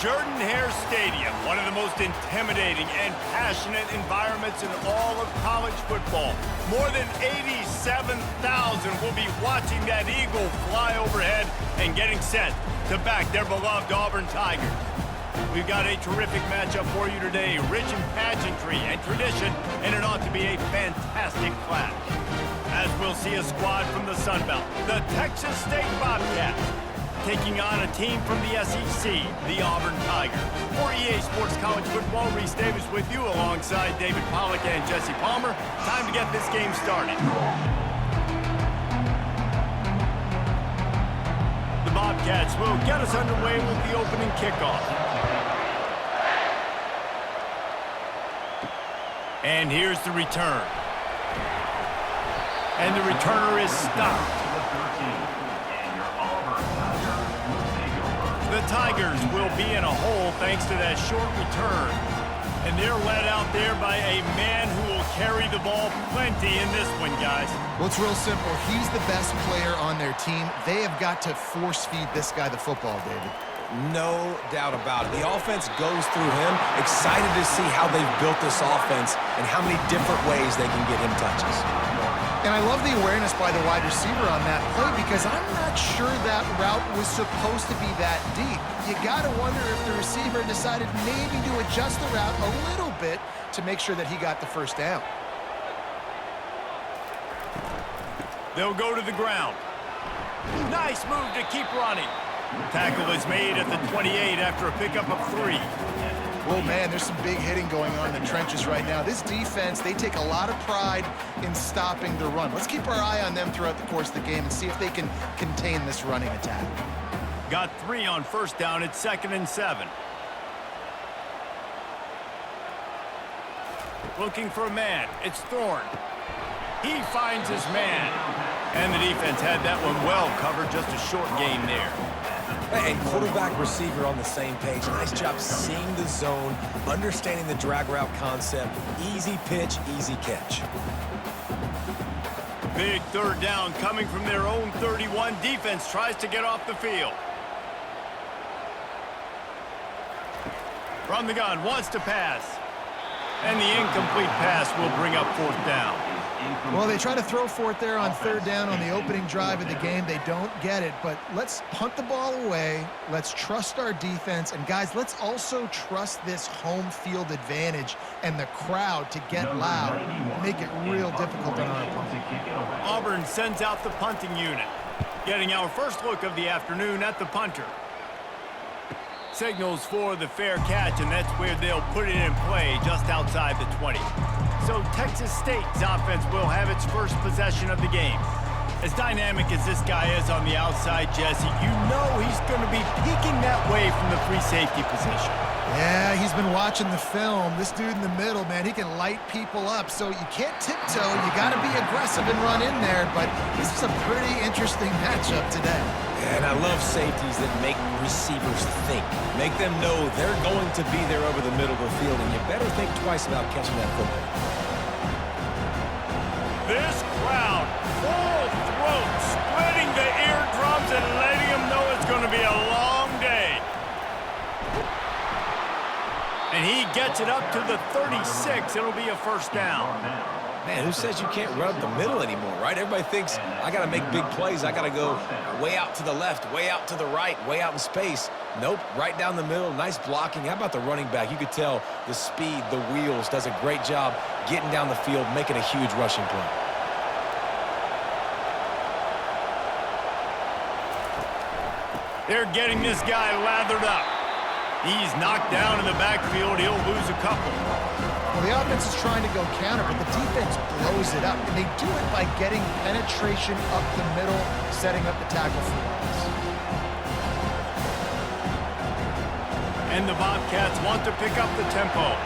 Jordan-Hare Stadium, one of the most intimidating and passionate environments in all of college football. More than 87,000 will be watching that eagle fly overhead and getting set to back their beloved Auburn Tigers. We've got a terrific matchup for you today, rich in pageantry and tradition, and it ought to be a fantastic clash. As we'll see a squad from the Sun Belt, the Texas State Bobcats, taking on a team from the SEC, the Auburn Tigers. For EA Sports College Football, Reese Davis with you alongside David Pollack and Jesse Palmer. Time to get this game started. The Bobcats will get us underway with the opening kickoff. And here's the return. And the returner is stopped. The Tigers will be in a hole thanks to that short return. And they're led out there by a man who will carry the ball plenty in this one, guys. Well, it's real simple. He's the best player on their team. They have got to force-feed this guy the football, David. No doubt about it. The offense goes through him. Excited to see how they've built this offense and how many different ways they can get him touches. And I love the awareness by the wide receiver on that play because I'm not sure that route was supposed to be that deep. You got to wonder if the receiver decided maybe to adjust the route a little bit to make sure that he got the first down. They'll go to the ground. Nice move to keep running. Tackle is made at the 28 after a pickup of 3. Well, man, there's some big hitting going on in the trenches right now. This defense, they take a lot of pride in stopping the run. Let's keep our eye on them throughout the course of the game and see if they can contain this running attack. Got 3 on first down. It's 2nd and 7. Looking for a man. It's Thorne. He finds his man. And the defense had that one well covered. Just a short gain there. And quarterback receiver on the same page. Nice job seeing the zone, understanding the drag route concept. Easy pitch, easy catch. Big third down coming from their own 31. Defense tries to get off the field. From the gun, wants to pass. And the incomplete pass will bring up 4th down. Well, they try to throw for it there on 3rd down on the opening drive of the game. They don't get it, but let's punt the ball away. Let's trust our defense. And, guys, let's also trust this home field advantage and the crowd to get loud, make it real difficult on our opponent. Auburn sends out the punting unit, getting our first look of the afternoon at the punter. Signals for the fair catch, and that's where they'll put it in play just outside the 20. So Texas State's offense will have its first possession of the game. As dynamic as this guy is on the outside, Jesse, you know he's going to be peeking that way from the free safety position. Yeah, he's been watching the film. This dude in the middle, man, he can light people up. So you can't tiptoe. You got to be aggressive and run in there. But this is a pretty interesting matchup today. And I love safeties that make receivers think. Make them know they're going to be there over the middle of the field, and you better think twice about catching that football. This crowd, full throat, splitting the eardrums and letting them know it's going to be a long day. And he gets it up to the 36. It'll be a first down. Man, who says you can't run up the middle anymore, right? Everybody thinks, I got to make big plays. I got to go way out to the left, way out to the right, way out in space. Nope, right down the middle, nice blocking. How about the running back? You could tell the speed, the wheels, does a great job getting down the field, making a huge rushing play. They're getting this guy lathered up. He's knocked down in the backfield. He'll lose a couple. Well, the offense is trying to go counter, but the defense blows it up. And they do it by getting penetration up the middle, setting up the tackle for loss. And the Bobcats want to pick up the tempo.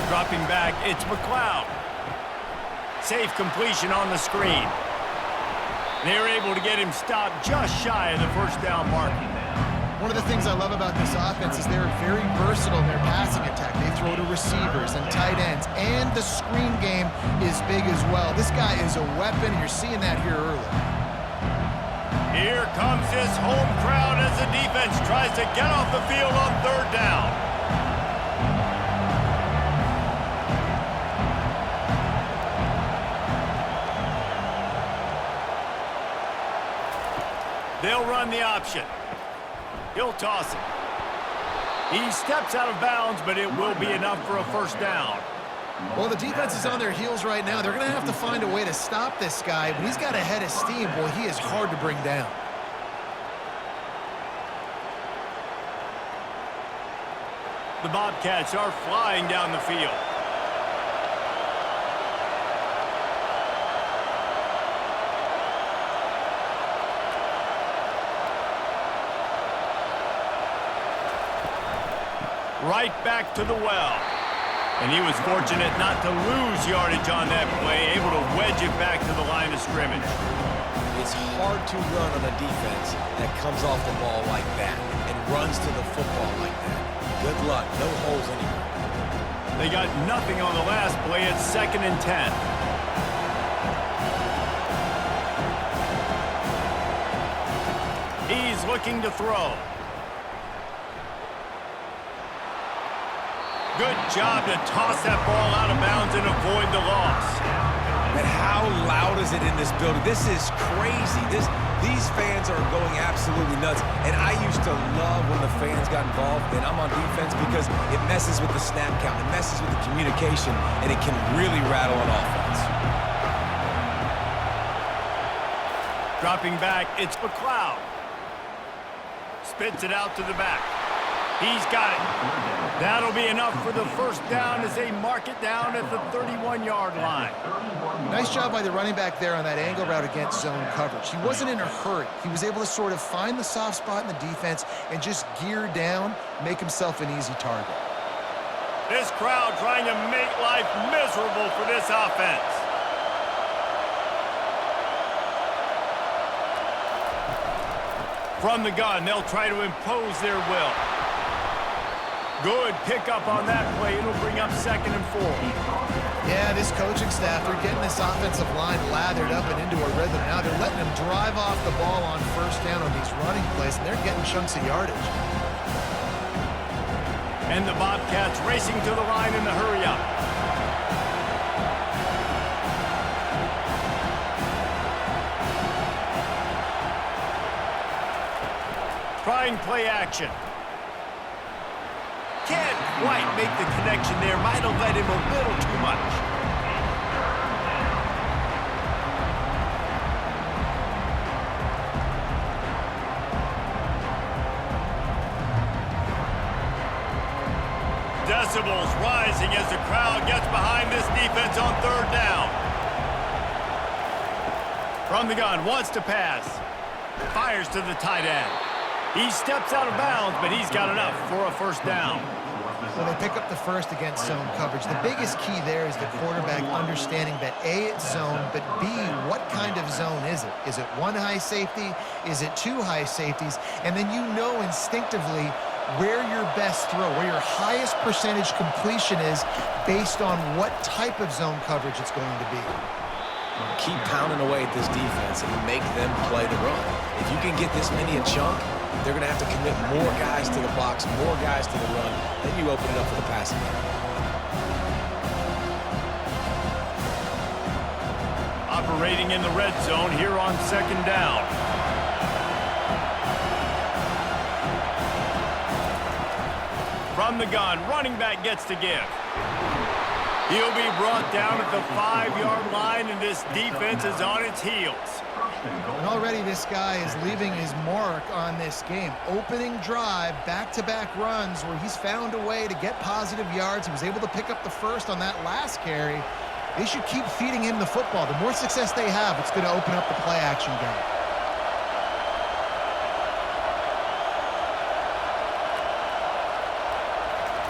Dropping back, it's McLeod. Safe completion on the screen. They're able to get him stopped just shy of the first down mark. One of the things I love about this offense is they're very versatile in their passing attack. They throw to receivers and tight ends, and the screen game is big as well. This guy is a weapon, and you're seeing that here early. Here comes this home crowd as the defense tries to get off the field on third down. They'll run the option. He'll toss it. He steps out of bounds, but it will be enough for a first down. Well, the defense is on their heels right now. They're going to have to find a way to stop this guy, but he's got a head of steam. Boy, he is hard to bring down. The Bobcats are flying down the field. Right back to the well. And he was fortunate not to lose yardage on that play, able to wedge it back to the line of scrimmage. It's hard to run on a defense that comes off the ball like that and runs to the football like that. Good luck. No holes anywhere. They got nothing on the last play. It's 2nd and 10. He's looking to throw. Good job to toss that ball out of bounds and avoid the loss. And how loud is it in this building? This is crazy. These fans are going absolutely nuts. And I used to love when the fans got involved, and I'm on defense because it messes with the snap count. It messes with the communication, and it can really rattle an offense. Dropping back, it's McLeod. Spits it out to the back. He's got it. That'll be enough for the first down as they mark it down at the 31-yard line. Nice job by the running back there on that angle route against zone coverage. He wasn't in a hurry. He was able to sort of find the soft spot in the defense and just gear down, make himself an easy target. This crowd trying to make life miserable for this offense. From the gun, they'll try to impose their will. Good pickup on that play. It'll bring up 2nd and 4. Yeah, this coaching staff, they're getting this offensive line lathered up and into a rhythm. Now they're letting them drive off the ball on first down on these running plays, and they're getting chunks of yardage. And the Bobcats racing to the line in the hurry-up. Trying play action. Can't quite make the connection there. Might have led him a little too much. Decibels rising as the crowd gets behind this defense on third down. From the gun, wants to pass. Fires to the tight end. He steps out of bounds, but he's got enough for a first down. Well, they pick up the first against zone coverage. The biggest key there is the quarterback understanding that A, it's zone, but B, what kind of zone is it? Is it one high safety? Is it two high safeties? And then you know instinctively where your best throw, where your highest percentage completion is based on what type of zone coverage it's going to be. Keep pounding away at this defense and make them play the run. If you can get this many a chunk, they're going to have to commit more guys to the box, more guys to the run. Then you open it up for the passing game. Operating in the red zone here on 2nd down. From the gun, running back gets to give. He'll be brought down at the 5-yard line, and this defense is on its heels. And already this guy is leaving his mark on this game. Opening drive, back-to-back runs where he's found a way to get positive yards. He was able to pick up the first on that last carry. They should keep feeding him the football. The more success they have, it's going to open up the play-action game.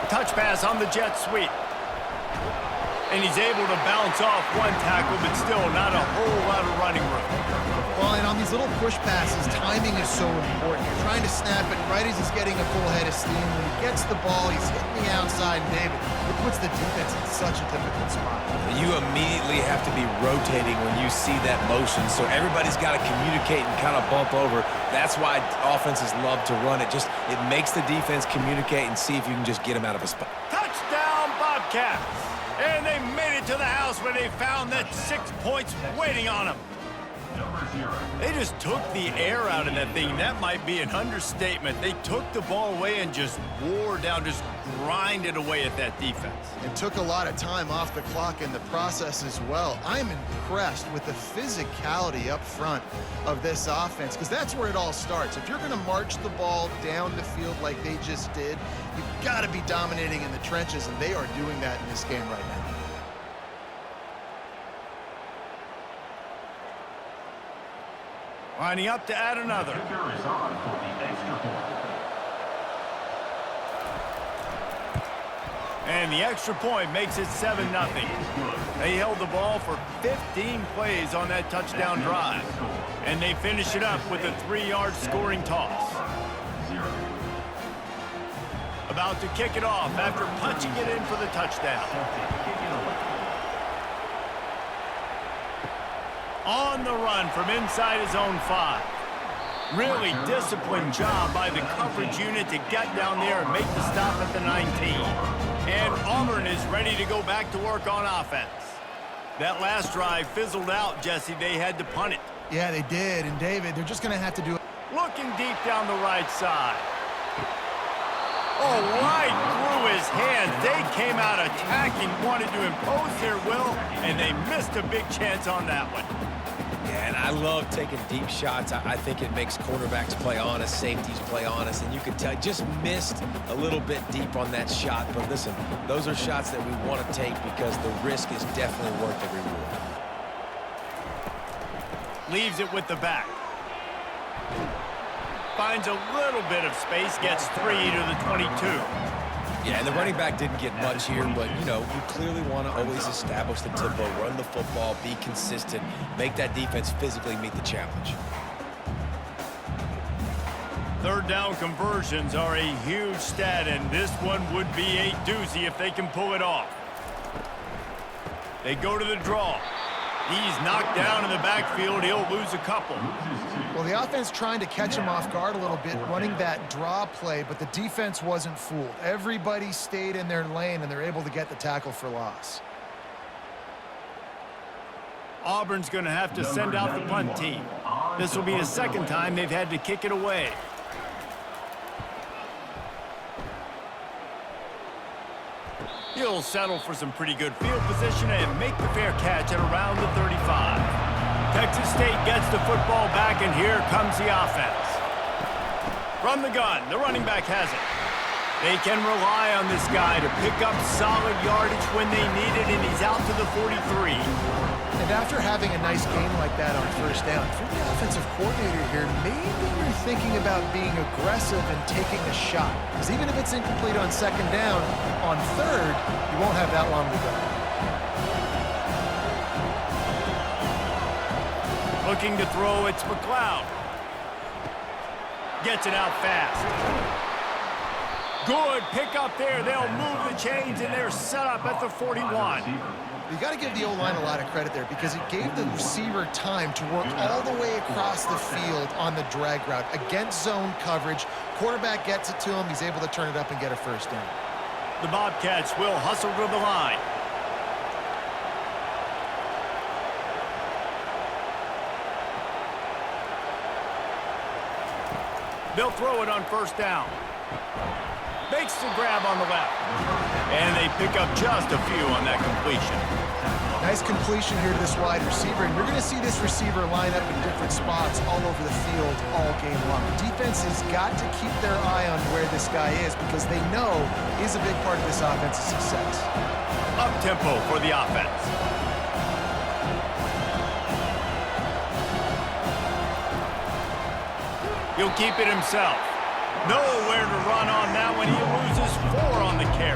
Touch pass on the jet sweep. And he's able to bounce off one tackle, but still not a whole lot of running room. Well, and on these little push passes, timing is so important. You're trying to snap it right as he's getting a full head of steam. When he gets the ball, he's hitting the outside, and David, it puts the defense in such a difficult spot. You immediately have to be rotating when you see that motion, so everybody's got to communicate and kind of bump over. That's why offenses love to run it. It makes the defense communicate and see if you can just get him out of a spot. Touchdown, Bobcats! And they made it to the house where they found that 6 points waiting on them. They just took the air out of that thing. That might be an understatement. They took the ball away and just wore down, just grinded away at that defense. And took a lot of time off the clock in the process as well. I'm impressed with the physicality up front of this offense, because that's where it all starts. If you're going to march the ball down the field like they just did, you've got to be dominating in the trenches, and they are doing that in this game right now. Lining up to add another. And the extra point makes it 7-0. They held the ball for 15 plays on that touchdown drive. And they finish it up with a 3-yard scoring toss. About to kick it off after punching it in for the touchdown. On the run from inside his own 5. Really disciplined job by the coverage unit to get down there and make the stop at the 19. And Auburn is ready to go back to work on offense. That last drive fizzled out, Jesse. They had to punt it. Yeah, they did. And David, they're just going to have to do it. Looking deep down the right side. Oh, right through his hands. They came out attacking, wanted to impose their will, and they missed a big chance on that one. Yeah, and I love taking deep shots. I think it makes cornerbacks play honest, safeties play honest, and you can tell just missed a little bit deep on that shot. But listen, those are shots that we want to take because the risk is definitely worth the reward. Leaves it with the back. Finds a little bit of space, gets 3 to the 22. Yeah, and the running back didn't get much here, but, you know, you clearly want to always establish the tempo, run the football, be consistent, make that defense physically meet the challenge. Third down conversions are a huge stat, and this one would be a doozy if they can pull it off. They go to the draw. He's knocked down in the backfield. He'll lose a couple. Well, the offense trying to catch him off guard a little bit, running that draw play, but the defense wasn't fooled. Everybody stayed in their lane, and they're able to get the tackle for loss. Auburn's going to have to send out the punt team. This will be the second time they've had to kick it away. He'll settle for some pretty good field position and make the fair catch at around the 35. Texas State gets the football back, and here comes the offense. From the gun, the running back has it. They can rely on this guy to pick up solid yardage when they need it, and he's out to the 43. And after having a nice game like that on first down, for the offensive coordinator here, maybe you're thinking about being aggressive and taking a shot. Because even if it's incomplete on second down, on third, you won't have that long to go. Looking to throw, it's McLeod. Gets it out fast. Good pick up there. They'll move the chains, and they're set up at the 41. You got to give the O-line a lot of credit there because it gave the receiver time to work all the way across the field on the drag route against zone coverage. Quarterback gets it to him. He's able to turn it up and get a first down. The Bobcats will hustle to the line. They'll throw it on first down. Makes the grab on the left. And they pick up just a few on that completion. Nice completion here to this wide receiver. And you're going to see this receiver line up in different spots all over the field all game long. The defense has got to keep their eye on where this guy is because they know he's a big part of this offense's success. Up-tempo for the offense. He'll keep it himself. Nowhere to run on that one. He loses 4 on the carry.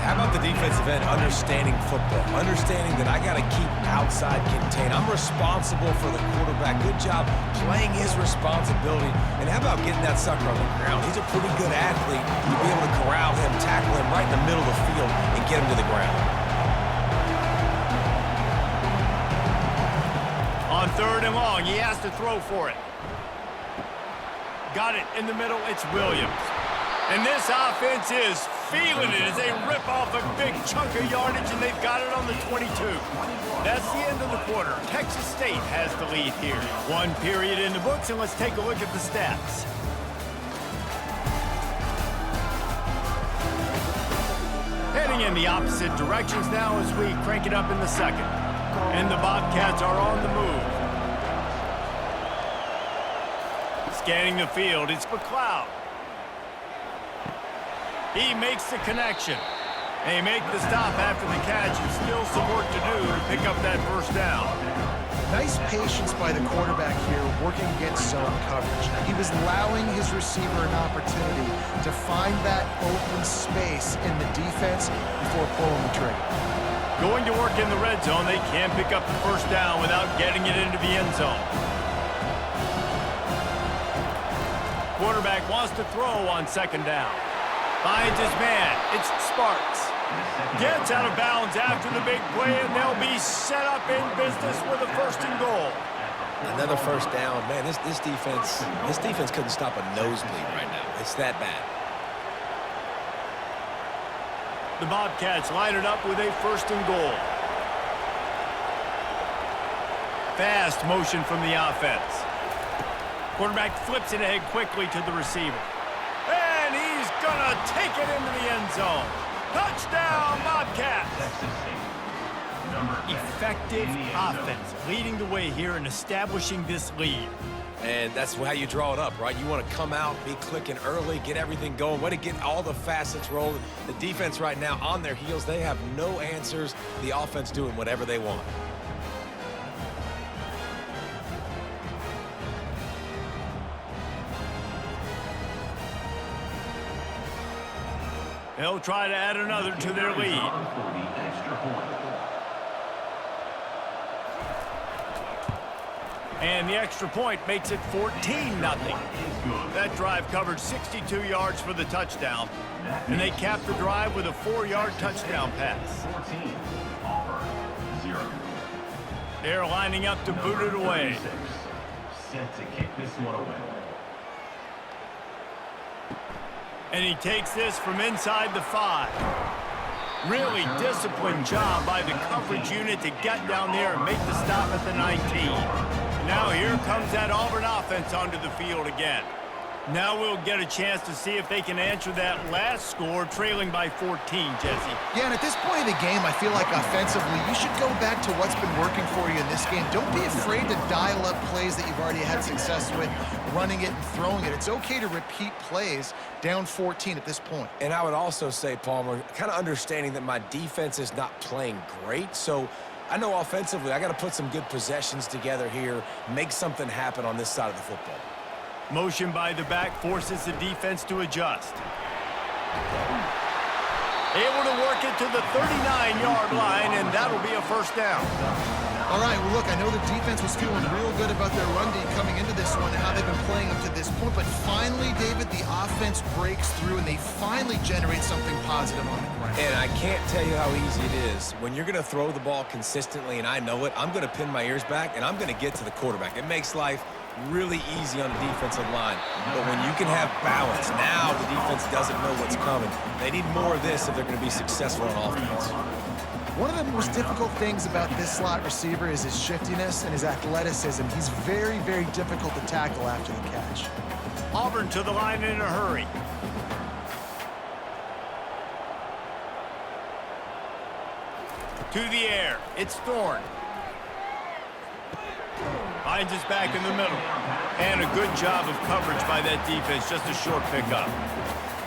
How about the defensive end understanding football, understanding that I got to keep outside contained. I'm responsible for the quarterback. Good job playing his responsibility. And how about getting that sucker on the ground? He's a pretty good athlete. You'll be able to corral him, tackle him right in the middle of the field, and get him to the ground. On 3rd and long, he has to throw for it. Got it in the middle. It's Williams. And this offense is feeling it as they rip off a big chunk of yardage, and they've got it on the 22. That's the end of the quarter. Texas State has the lead here. 1 period in the books, and let's take a look at the stats. Heading in the opposite directions now as we crank it up in the second. And the Bobcats are on the move. Scanning the field, it's McLeod. He makes the connection. They make the stop after the catch, and still some work to do to pick up that first down. Nice patience by the quarterback here, working against zone coverage. He was allowing his receiver an opportunity to find that open space in the defense before pulling the trigger. Going to work in the red zone, they can't pick up the first down without getting it into the end zone. Quarterback wants to throw on 2nd down. Finds his man. It's Sparks. Gets out of bounds after the big play, and they'll be set up in business with a 1st and goal. Another first down. Man, this defense couldn't stop a nosebleed right now. It's that bad. The Bobcats line it up with a 1st and goal. Fast motion from the offense. Quarterback flips it ahead quickly to the receiver. And he's gonna take it into the end zone. Touchdown, Bobcats! Effective offense, leading the way here and establishing this lead. And that's how you draw it up, right? You want to come out, be clicking early, get everything going, way to get all the facets rolling. The defense right now on their heels, they have no answers. The offense doing whatever they want. They'll try to add another to their lead. And the extra point makes it 14-0. That drive covered 62 yards for the touchdown. And they capped the drive with a 4-yard touchdown pass. They're lining up to boot it away. Set to kick this one away. And he takes this from inside the 5. Really disciplined job by the coverage unit to get down there and make the stop at the 19. Now here comes that Auburn offense onto the field again. Now we'll get a chance to see if they can answer that last score, trailing by 14, Jesse. Yeah, and at this point in the game, I feel like offensively, you should go back to what's been working for you in this game. Don't be afraid to dial up plays that you've already had success with, running it and throwing it. It's okay to repeat plays down 14 at this point. And I would also say, Palmer, kind of understanding that my defense is not playing great, so I know offensively I got to put some good possessions together here, make something happen on this side of the football. Motion by the back forces the defense to adjust. Able to work it to the 39-yard line, and that'll be a first down. All right, well, look, I know the defense was feeling real good about their run D coming into this one and how they've been playing up to this point, but finally, David, the offense breaks through, and they finally generate something positive on the ground. And I can't tell you how easy it is. When you're going to throw the ball consistently, and I know it, I'm going to pin my ears back, and I'm going to get to the quarterback. It makes life really easy on the defensive line. But when you can have balance, now the defense doesn't know what's coming. They need more of this if they're going to be successful on offense. One of the most difficult things about this slot receiver is his shiftiness and his athleticism. He's very, very difficult to tackle after the catch. Auburn to the line in a hurry. To the air. It's Thorne. Finds us back in the middle. And a good job of coverage by that defense. Just a short pickup.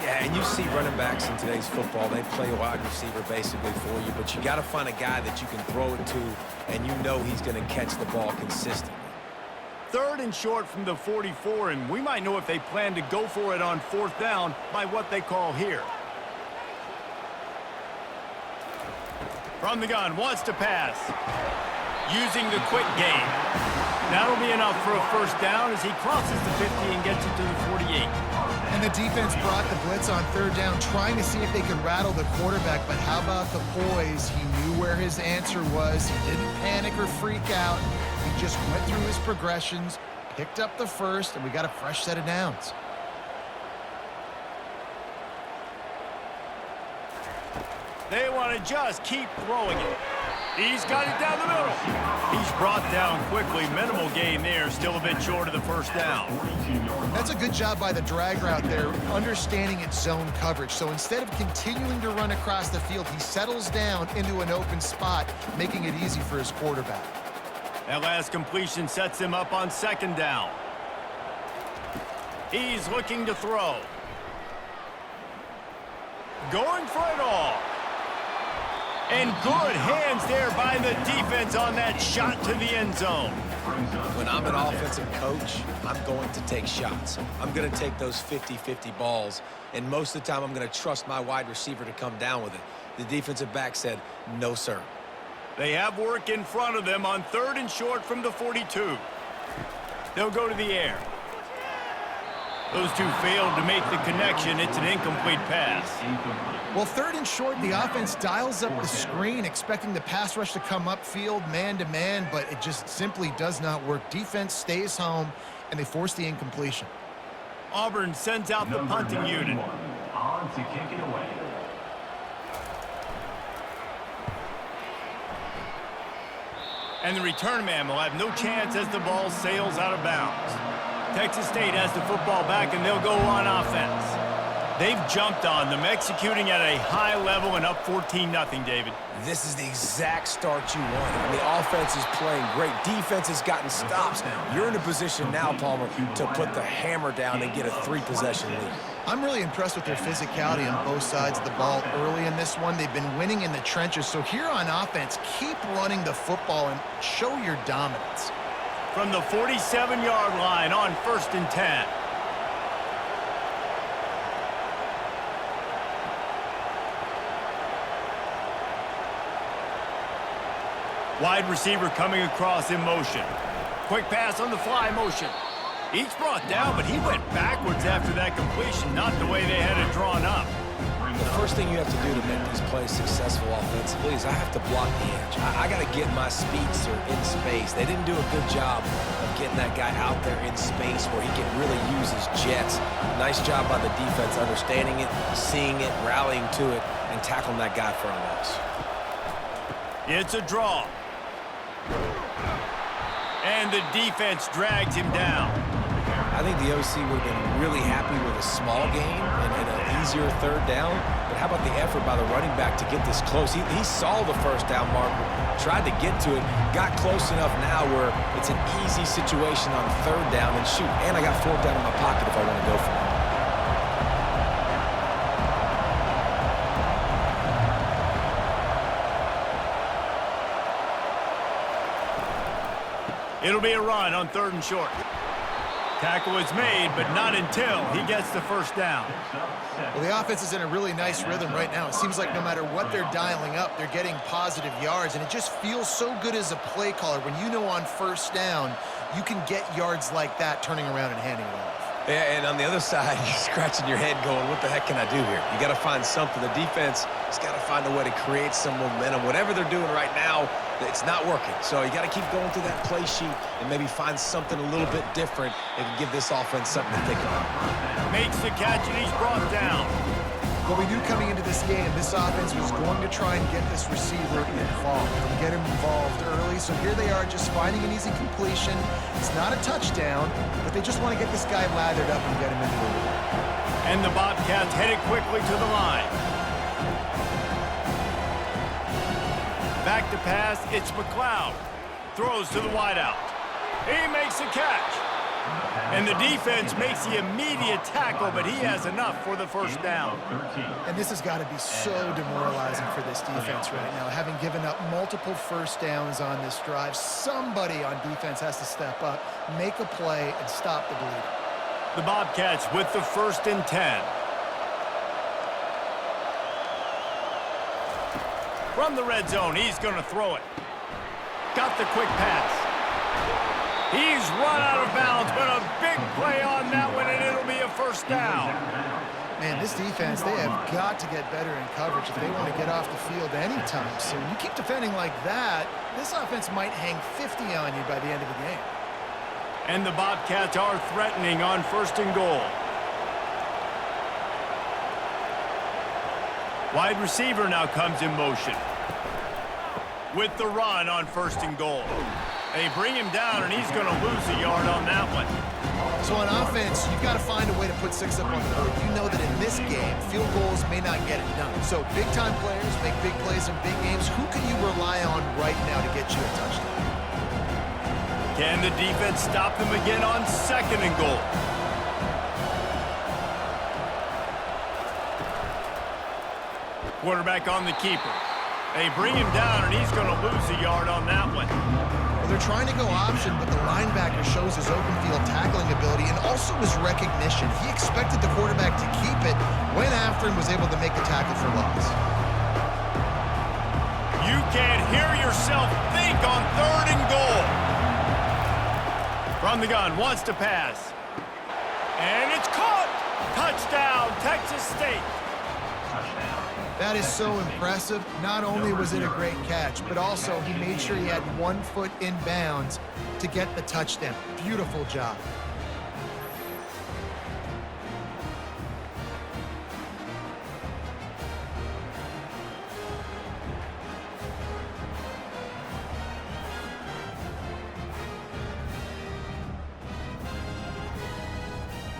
Yeah, and you see running backs in today's football, they play a wide receiver basically for you, but you got to find a guy that you can throw it to, and you know he's going to catch the ball consistently. 3rd and short from the 44, and we might know if they plan to go for it on 4th down by what they call here. From the gun, wants to pass. Using the quick game. That'll be enough for a first down as he crosses the 50 and gets it to the 48. And the defense brought the blitz on third down, trying to see if they could rattle the quarterback. But how about the poise? He knew where his answer was. He didn't panic or freak out. He just went through his progressions, picked up the first, and we got a fresh set of downs. They want to just keep throwing it. He's got it down the middle. He's brought down quickly. Minimal gain there. Still a bit short of the first down. That's a good job by the drag route there, understanding its zone coverage. So instead of continuing to run across the field, he settles down into an open spot, making it easy for his quarterback. That last completion sets him up on second down. He's looking to throw. Going for it all. And good hands there by the defense on that shot to the end zone. When I'm an offensive coach, I'm going to take shots. I'm going to take those 50-50 balls, and most of the time I'm going to trust my wide receiver to come down with it. The defensive back said, no, sir. They have work in front of them on third and short from the 42. They'll go to the air. Those two failed to make the connection. It's an incomplete pass. Well, third and short, the offense dials up the screen, expecting the pass rush to come upfield, man-to-man, but it just simply does not work. Defense stays home, and they force the incompletion. Auburn sends out the punting unit. On to kick it away. And the return man will have no chance as the ball sails out of bounds. Texas State has the football back, and they'll go on offense. They've jumped on them, executing at a high level and up 14-0, David. This is the exact start you want. The offense is playing great. Defense has gotten stops. You're in a position now, Palmer, to put the hammer down and get a 3-possession lead. I'm really impressed with their physicality on both sides of the ball early in this one. They've been winning in the trenches. So here on offense, keep running the football and show your dominance. From the 47-yard line on 1st and 10. Wide receiver coming across in motion. Quick pass on the fly motion. Each brought down, but he went backwards after that completion, not the way they had it drawn up. The first thing you have to do to make these plays successful offensively is I have to block the edge. I got to get my speedster in space. They didn't do a good job of getting that guy out there in space where he can really use his jets. Nice job by the defense understanding it, seeing it, rallying to it, and tackling that guy for a loss. It's a draw. And the defense drags him down. I think the OC would have been really happy with a small gain and an easier third down. But how about the effort by the running back to get this close? He saw the first down marker, tried to get to it, got close enough now where it's an easy situation on third down and shoot. And I got fourth down in my pocket if I want to go for it. It'll be a run on 3rd and short. Tackle is made, but not until he gets the first down. Well, the offense is in a really nice rhythm right now. It seems like no matter what they're dialing up, they're getting positive yards, and it just feels so good as a play caller when you know on first down you can get yards like that turning around and handing it off. Yeah, and on the other side, you're scratching your head going, what the heck can I do here? You got to find something. The defense has got to find a way to create some momentum. Whatever they're doing right now, it's not working. So you got to keep going through that play sheet and maybe find something a little bit different and give this offense something to think about. Makes the catch, and he's brought down. What we knew coming into this game, this offense was going to try and get this receiver involved and get him involved early. So here they are just finding an easy completion. It's not a touchdown, but they just want to get this guy lathered up and get him into the lead. And the Bobcats headed quickly to the line. Back to pass, it's McLeod. Throws to the wideout. He makes the catch. And the defense makes the immediate tackle, but he has enough for the first down. And this has got to be so demoralizing for this defense right now. Having given up multiple first downs on this drive, somebody on defense has to step up, make a play, and stop the bleeding. The Bobcats with the 1st and 10. From the red zone, he's going to throw it. Got the quick pass. He's run out of bounds, but a big play on that one, and it'll be a first down. Man, this defense, they have got to get better in coverage if they want to get off the field anytime soon. You keep defending like that, this offense might hang 50 on you by the end of the game. And the Bobcats are threatening on 1st and goal. Wide receiver now comes in motion. With the run on 1st and goal. They bring him down, and he's going to lose a yard on that one. So on offense, you've got to find a way to put 6 up on the board. You know that in this game, field goals may not get it done. So big-time players make big plays in big games. Who can you rely on right now to get you a touchdown? Can the defense stop them again on 2nd and goal? Quarterback on the keeper. They bring him down, and he's going to lose a yard on that one. Well, they're trying to go option, but the linebacker shows his open field tackling ability and also his recognition. He expected the quarterback to keep it, went after and was able to make the tackle for loss. You can't hear yourself think on 3rd and goal. From the gun, wants to pass. And it's caught! Touchdown, Texas State. That is so impressive. Not only was it a great catch, but also he made sure he had 1 foot in bounds to get the touchdown. Beautiful job.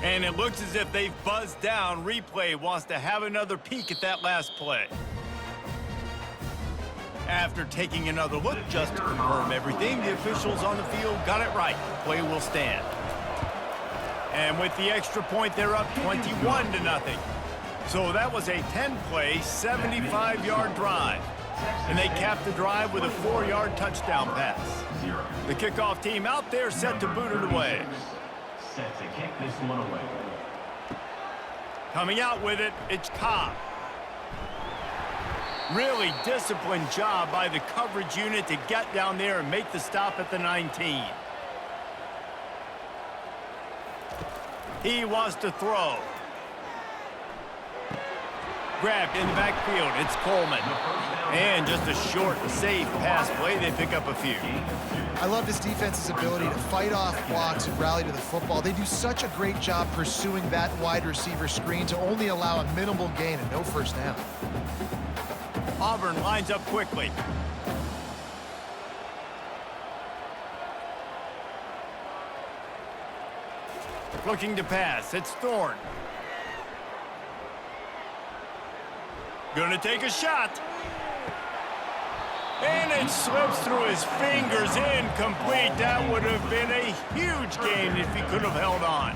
And it looks as if they've buzzed down. Replay wants to have another peek at that last play. After taking another look just to confirm everything, the officials on the field got it right. Play will stand. And with the extra point, they're up 21-0. So that was a 10-play, 75-yard drive. And they capped the drive with a 4-yard touchdown pass. The kickoff team out there set to boot it away. Set to kick this one away. Coming out with it, it's Cobb. Really disciplined job by the coverage unit to get down there and make the stop at the 19. He wants to throw. Grabbed in the backfield, it's Coleman. And just a short, safe pass play, they pick up a few. I love this defense's ability to fight off blocks and rally to the football. They do such a great job pursuing that wide receiver screen to only allow a minimal gain and no first down. Auburn lines up quickly. Looking to pass, it's Thorne. Gonna take a shot. And it slips through his fingers, incomplete. That would have been a huge gain if he could have held on.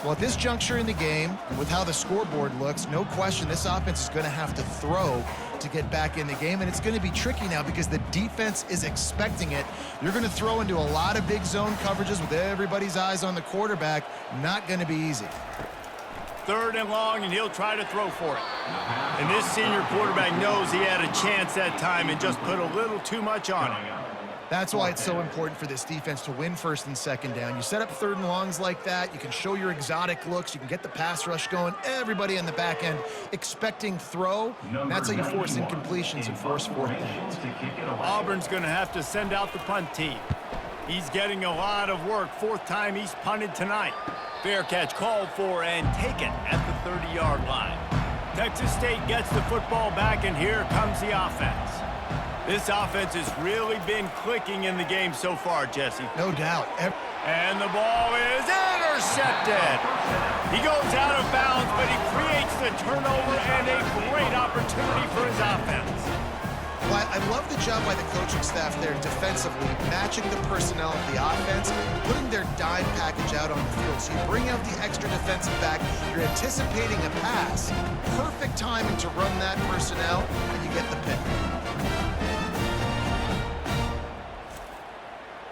Well, at this juncture in the game, and with how the scoreboard looks, no question this offense is going to have to throw to get back in the game, and it's going to be tricky now because the defense is expecting it. You're going to throw into a lot of big zone coverages with everybody's eyes on the quarterback. Not going to be easy. 3rd and long, and he'll try to throw for it. And this senior quarterback knows he had a chance that time and just put a little too much on it. That's why it's so important for this defense to win 1st and 2nd down. You set up 3rd and longs like that, you can show your exotic looks, you can get the pass rush going, everybody on the back end expecting throw, and that's how you force incompletions and force 4th downs. Auburn's going to have to send out the punt team. He's getting a lot of work. 4th time he's punted tonight. Fair catch called for and taken at the 30-yard line. Texas State gets the football back, and here comes the offense. This offense has really been clicking in the game so far, Jesse. No doubt. And the ball is intercepted. He goes out of bounds, but he creates the turnover and a great opportunity for his offense. Well, I love the job by the coaching staff there defensively, matching the personnel of the offense, putting their dime package out on the field. So you bring out the extra defensive back, you're anticipating a pass. Perfect timing to run that personnel, and you get the pick.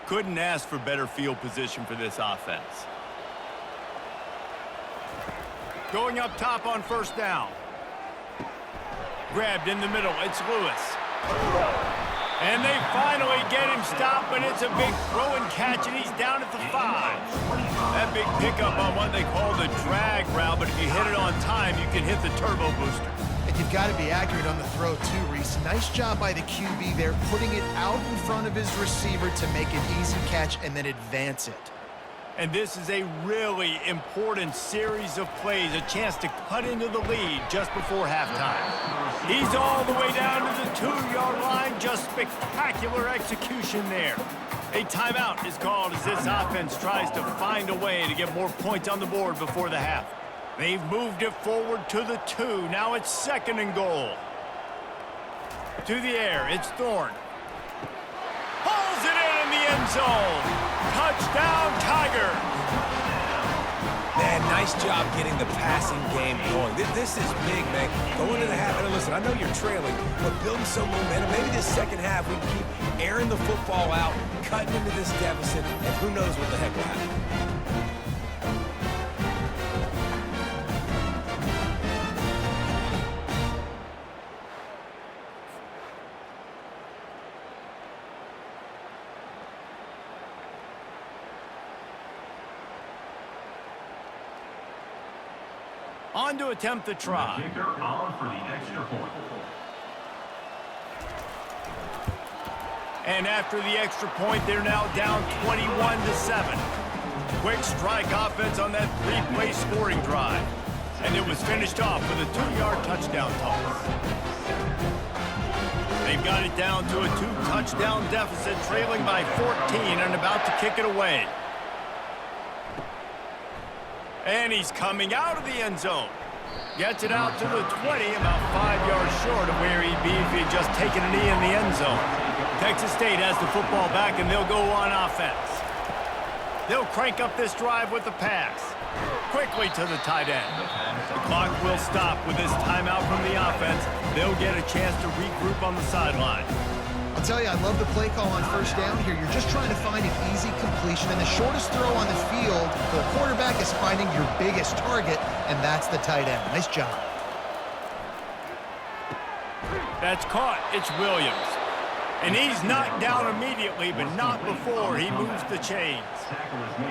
Couldn't ask for better field position for this offense. Going up top on 1st down. Grabbed in the middle, it's Lewis. And they finally get him stopped, and it's a big throw and catch, and he's down at the 5. That big pickup on what they call the drag route, but if you hit it on time, you can hit the turbo booster. And you've got to be accurate on the throw too, Reese. Nice job by the QB there, putting it out in front of his receiver to make an easy catch and then advance it. And this is a really important series of plays, a chance to cut into the lead just before halftime. He's all the way down to the 2-yard line. Just spectacular execution there. A timeout is called as this offense tries to find a way to get more points on the board before the half. They've moved it forward to the 2. Now it's 2nd and goal. To the air, it's Thorne. Pulls it in the end zone. Touchdown, Tigers. Man, nice job getting the passing game going. This is big, man. Going into the half, and listen, I know you're trailing, but building some momentum. Maybe this second half we can keep airing the football out, cutting into this deficit, and who knows what the heck will happen. On to attempt the try. Kicker on for the extra point. And after the extra point, they're now down 21-7. Quick strike offense on that 3-play scoring drive. And it was finished off with a 2-yard touchdown toss. They've got it down to a 2-touchdown deficit, trailing by 14 and about to kick it away. And he's coming out of the end zone. Gets it out to the 20, about 5 yards short of where he'd be if he'd just taken a knee in the end zone. Texas State has the football back, and they'll go on offense. They'll crank up this drive with the pass. Quickly to the tight end. The clock will stop with this timeout from the offense. They'll get a chance to regroup on the sideline. I'll tell you, I love the play call on first down here. You're just trying to find an easy completion, and the shortest throw on the field, the quarterback is finding your biggest target, and that's the tight end. Nice job. That's caught. It's Williams. And he's knocked down immediately, but not before he moves the chains.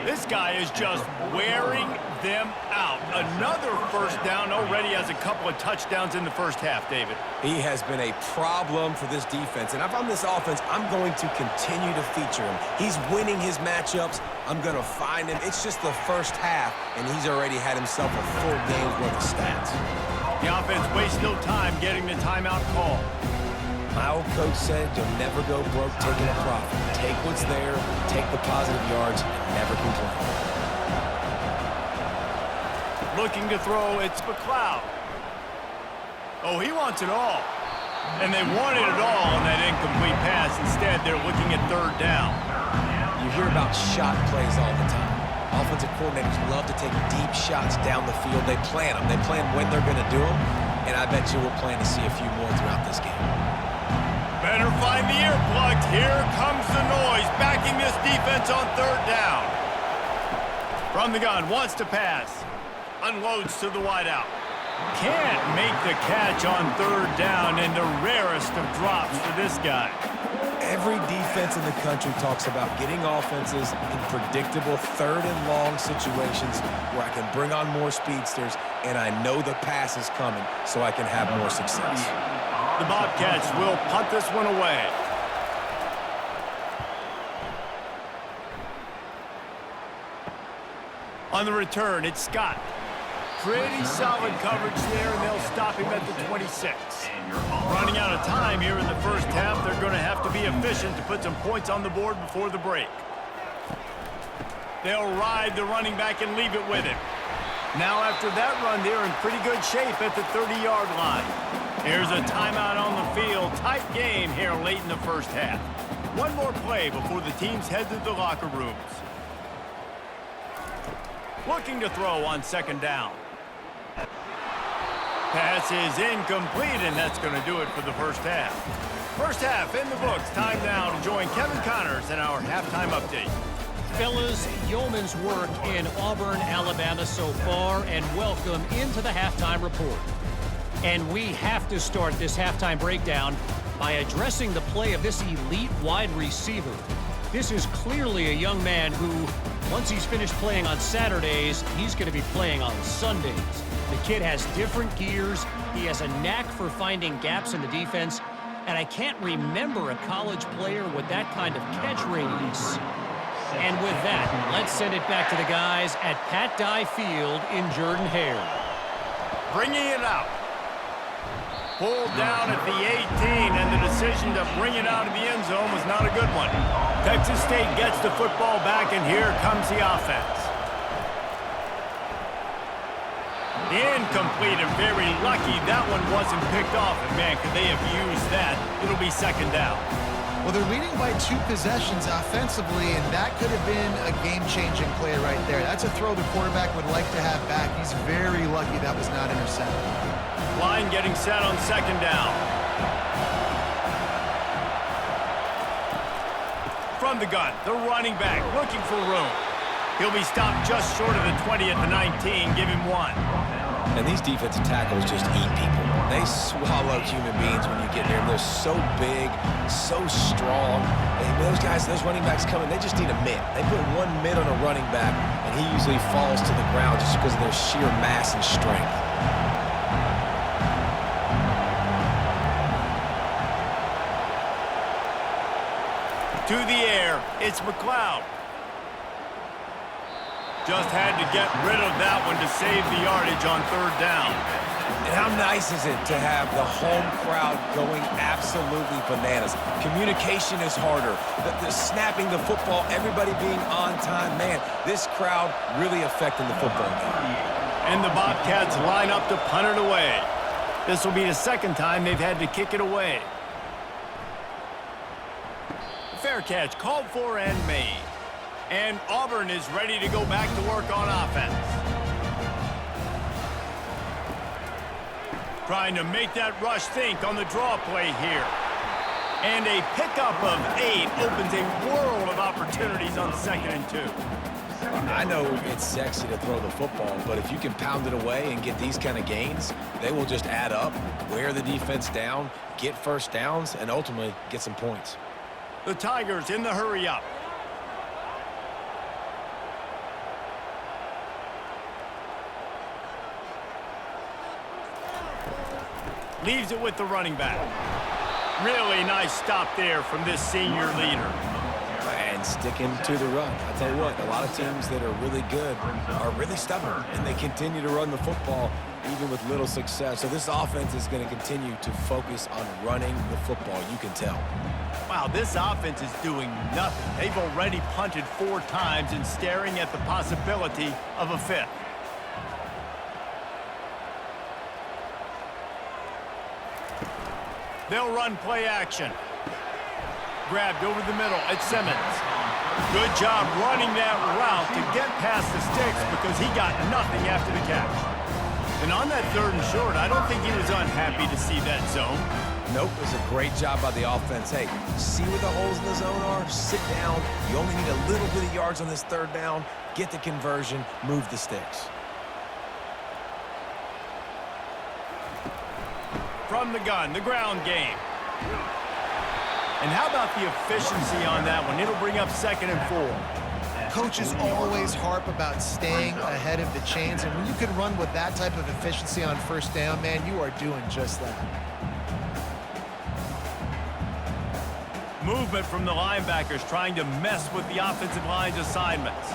This guy is just wearing them out. Another first down, already has a couple of touchdowns in the first half, David. He has been a problem for this defense. And if I'm this offense, I'm going to continue to feature him. He's winning his matchups. I'm going to find him. It's just the first half, and he's already had himself a full game's worth of stats. The offense wastes no time getting the timeout call. My old coach said you'll never go broke taking a profit. Take what's there, take the positive yards, and never complain. Looking to throw, it's McLeod. Oh, he wants it all. And they wanted it all on that incomplete pass. Instead, they're looking at 3rd down. You hear about shot plays all the time. Offensive coordinators love to take deep shots down the field. They plan them. They plan when they're going to do them. And I bet you we'll plan to see a few more throughout this game. Better find the earplugs. Here comes the noise, backing this defense on 3rd down. From the gun, wants to pass. Unloads to the wideout. Can't make the catch on 3rd down, and the rarest of drops for this guy. Every defense in the country talks about getting offenses in predictable 3rd and long situations where I can bring on more speedsters, and I know the pass is coming, so I can have more success. The Bobcats will punt this one away. On the return, it's Scott. Pretty solid coverage there, and they'll stop him at the 26. Running out of time here in the first half, they're going to have to be efficient to put some points on the board before the break. They'll ride the running back and leave it with him. Now after that run, they're in pretty good shape at the 30-yard line. Here's a timeout on the field. Tight game here late in the first half. One more play before the teams head to the locker rooms. Looking to throw on 2nd down. Pass is incomplete, and that's going to do it for the first half. First half in the books. Time now to join Kevin Connors in our halftime update. Fellas, yeoman's work in Auburn, Alabama so far, and welcome into the halftime report. And we have to start this halftime breakdown by addressing the play of this elite wide receiver. This is clearly a young man who, once he's finished playing on Saturdays, he's going to be playing on Sundays. The kid has different gears. He has a knack for finding gaps in the defense. And I can't remember a college player with that kind of catch radius. And with that, let's send it back to the guys at Pat Dye Field in Jordan-Hare. Bringing it out. Pulled down at the 18, and the decision to bring it out of the end zone was not a good one. Texas State gets the football back, and here comes the offense. Incomplete, and very lucky that one wasn't picked off. And man, could they have used that? It'll be second down. Well, they're leading by 2 possessions offensively, and that could have been a game-changing play right there. That's a throw the quarterback would like to have back. He's very lucky that was not intercepted. Line getting set on second down. From the gun, the running back looking for room. He'll be stopped just short of the 20 at the 19. Give him 1. And these defensive tackles just eat people. They swallow human beings when you get there. They're so big, so strong. Those guys, those running backs coming, they just need a mid. They put 1 mid on a running back, and he usually falls to the ground just because of their sheer mass and strength. To the air, it's McLeod. Just had to get rid of that one to save the yardage on third down. And how nice is it to have the home crowd going absolutely bananas? Communication is harder. The snapping the football, everybody being on time. Man, this crowd really affecting the football game. And the Bobcats line up to punt it away. This will be the second time they've had to kick it away. Fair catch called for and made. And Auburn is ready to go back to work on offense. Trying to make that rush think on the draw play here. And a pickup of 8 opens a world of opportunities on 2nd and 2. I know it's sexy to throw the football, but if you can pound it away and get these kind of gains, they will just add up, wear the defense down, get first downs, and ultimately get some points. The Tigers in the hurry-up. Leaves it with the running back. Really nice stop there from this senior leader. And sticking to the run. I tell you what, a lot of teams that are really good are really stubborn, and they continue to run the football even with little success. So this offense is going to continue to focus on running the football. You can tell. Wow, this offense is doing nothing. They've already punted 4 times and staring at the possibility of a 5th. They'll run play action. Grabbed over the middle. It's Simmons. Good job running that route to get past the sticks because he got nothing after the catch. And on that 3rd and short, I don't think he was unhappy to see that zone. Nope, it was a great job by the offense. Hey, see where the holes in the zone are? Sit down. You only need a little bit of yards on this 3rd down. Get the conversion. Move the sticks. From the gun, the ground game. And how about the efficiency on that one? It'll bring up 2nd and 4. Coaches always harp about staying ahead of the chains, and when you can run with that type of efficiency on 1st down, man, you are doing just that. Movement from the linebackers trying to mess with the offensive line's assignments.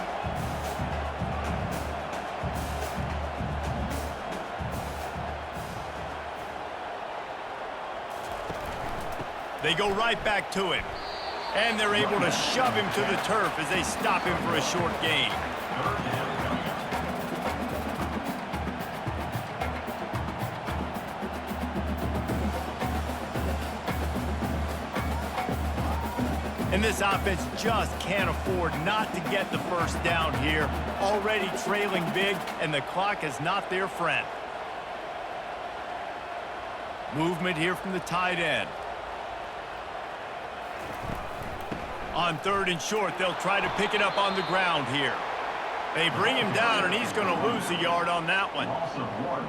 They go right back to him. And they're able to shove him to the turf as they stop him for a short gain. And this offense just can't afford not to get the 1st down here. Already trailing big, and the clock is not their friend. Movement here from the tight end. On 3rd and short, they'll try to pick it up on the ground here. They bring him down, and he's going to lose a yard on that one.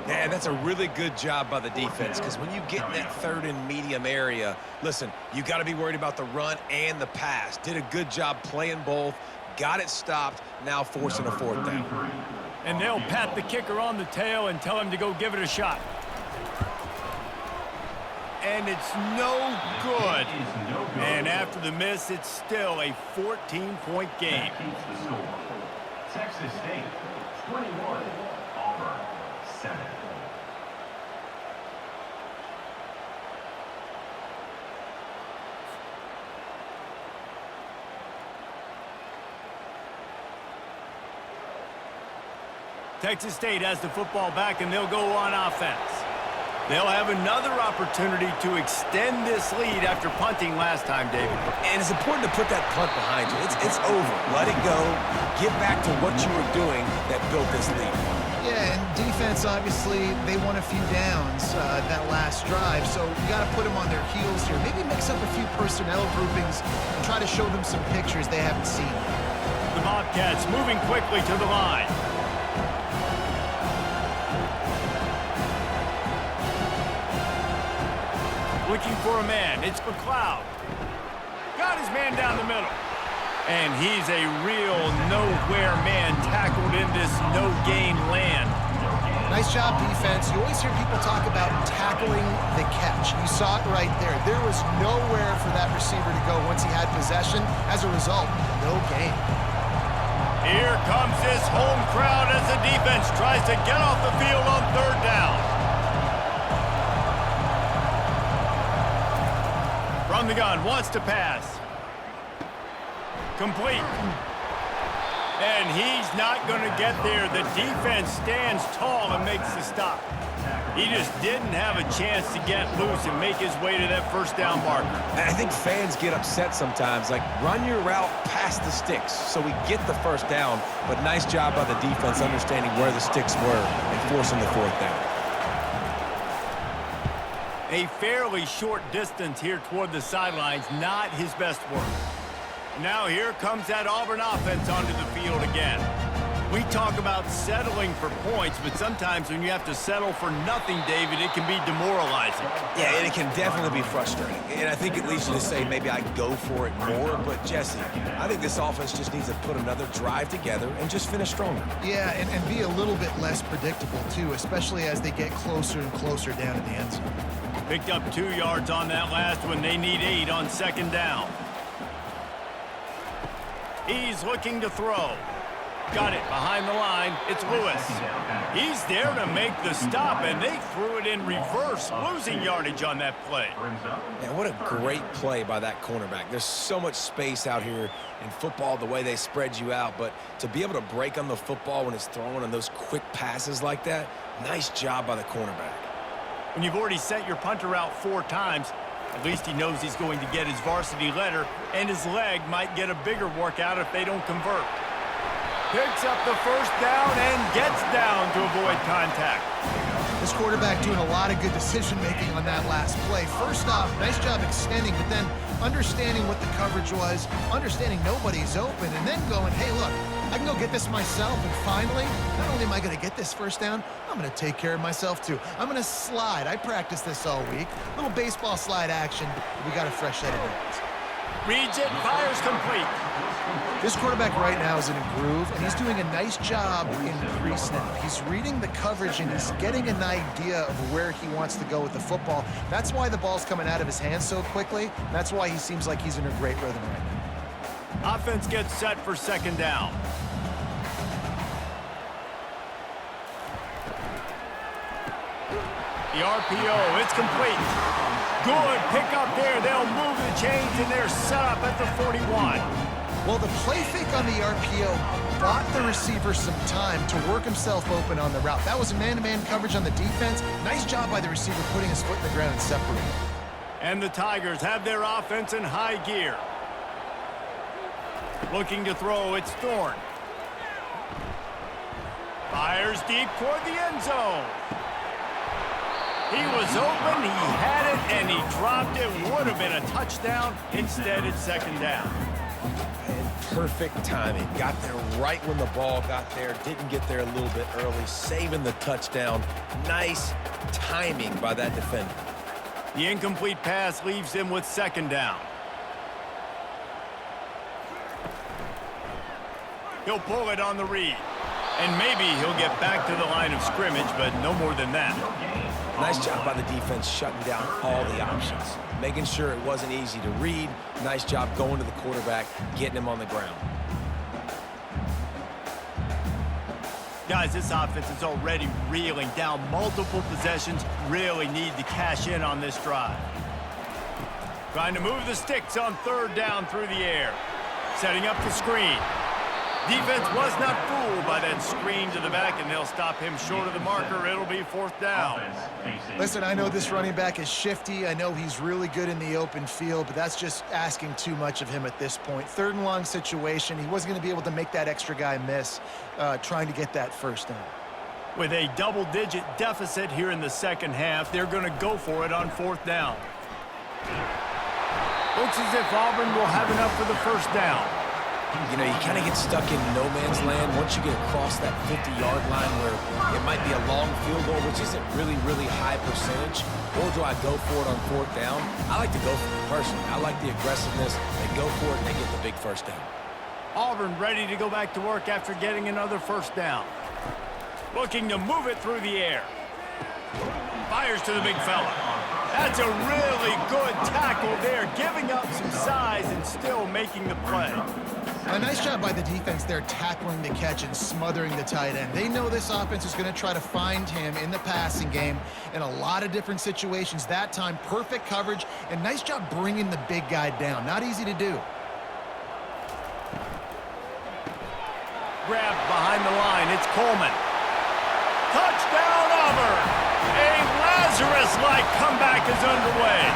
Yeah, that's a really good job by the defense, because when you get in that third and medium area, listen, you got to be worried about the run and the pass. Did a good job playing both, got it stopped, now forcing a fourth down. And they'll pat the kicker on the tail and tell him to go give it a shot. And it's no good. And after the miss, it's still a 14-point game. Texas State, 21. Auburn, 7. Texas State has the football back, and they'll go on offense. They'll have another opportunity to extend this lead after punting last time, David. And it's important to put that punt behind you. It's over. Let it go. Get back to what you were doing that built this lead. Yeah, and defense, obviously, they won a few downs that last drive, so you got to put them on their heels here. Maybe mix up a few personnel groupings and try to show them some pictures they haven't seen. The Bobcats moving quickly to the line. Looking for a man. It's McLeod. Got his man down the middle. And he's a real nowhere man tackled in this no-gain land. Nice job, defense. You always hear people talk about tackling the catch. You saw it right there. There was nowhere for that receiver to go once he had possession. As a result, no gain. Here comes this home crowd as the defense tries to get off the field on third down. From the gun, wants to pass. Complete. And he's not going to get there. The defense stands tall and makes the stop. He just didn't have a chance to get loose and make his way to that first down marker. I think fans get upset sometimes, like run your route past the sticks so we get the first down, but nice job by the defense understanding where the sticks were and forcing the fourth down. A fairly short distance here toward the sidelines, not his best work. Now here comes that Auburn offense onto the field again. We talk about settling for points, but sometimes when you have to settle for nothing, David, it can be demoralizing. Yeah, and it can definitely be frustrating. And I think it leads you to say maybe I go for it more. But, Jesse, I think this offense just needs to put another drive together and just finish stronger. Yeah, and be a little bit less predictable, too, especially as they get closer and closer down to the end zone. Picked up 2 yards on that last one. They need 8 on second down. He's looking to throw. Got it behind the line. It's Lewis. He's there to make the stop, and they threw it in reverse, losing yardage on that play. Man, what a great play by that cornerback. There's so much space out here in football, the way they spread you out, but to be able to break on the football when it's thrown on those quick passes like that, nice job by the cornerback. When you've already sent your punter out 4 times, at least he knows he's going to get his varsity letter, and his leg might get a bigger workout if they don't convert. Picks up the first down and gets down to avoid contact. This quarterback doing a lot of good decision-making on that last play. First off, nice job extending, but then understanding what the coverage was, understanding nobody's open, and then going, hey, look, I can go get this myself, and finally, not only am I going to get this first down, I'm going to take care of myself, too. I'm going to slide. I practiced this all week. Little baseball slide action. We got a fresh set of downs. Reads it, fires complete. This quarterback right now is in a groove, and he's doing a nice job in pre-snap. He's reading the coverage, and he's getting an idea of where he wants to go with the football. That's why the ball's coming out of his hands so quickly. That's why he seems like he's in a great rhythm right now. Offense gets set for second down. The RPO, it's complete. Good pickup there. They'll move the chains, and they're set up at the 41. Well, the play fake on the RPO bought the receiver some time to work himself open on the route. That was a man-to-man coverage on the defense. Nice job by the receiver putting his foot in the ground and separating. And the Tigers have their offense in high gear. Looking to throw, it's Thorne. Fires deep toward the end zone. He was open, he had it, and he dropped it. Would have been a touchdown. Instead, it's second down. perfect timing. Got there right when the ball got there. Didn't get there a little bit early. Saving the touchdown. Nice timing by that defender. The incomplete pass leaves him with second down. He'll pull it on the read. And maybe he'll get back to the line of scrimmage, but no more than that. Nice job by the defense shutting down all the options. Making sure it wasn't easy to read. Nice job going to the quarterback, getting him on the ground. Guys, this offense is already reeling down multiple possessions. Really need to cash in on this drive. Trying to move the sticks on third down through the air. Setting up the screen. Defense was not fooled by that screen to the back, and they'll stop him short of the marker. It'll be fourth down. Listen, I know this running back is shifty. I know he's really good in the open field, but that's just asking too much of him at this point. Third and long situation. He wasn't going to be able to make that extra guy miss trying to get that first down. With a double-digit deficit here in the second half, they're going to go for it on fourth down. Looks as if Auburn will have enough for the first down. You know, you kind of get stuck in no man's land once you get across that 50-yard line where it might be a long field goal, which isn't really high percentage. Or do I go for it on fourth down? I like to go for it personally. I like the aggressiveness. They go for it, and they get the big first down. Auburn ready to go back to work after getting another first down. Looking to move it through the air. Fires to the big fella. That's a really good tackle there, giving up some size and still making the play. A nice job by the defense there tackling the catch and smothering the tight end. They know this offense is going to try to find him in the passing game in a lot of different situations. That time, perfect coverage, and nice job bringing the big guy down. Not easy to do. Grabbed behind the line. It's Coleman. Touchdown, Auburn! A Lazarus-like comeback is underway.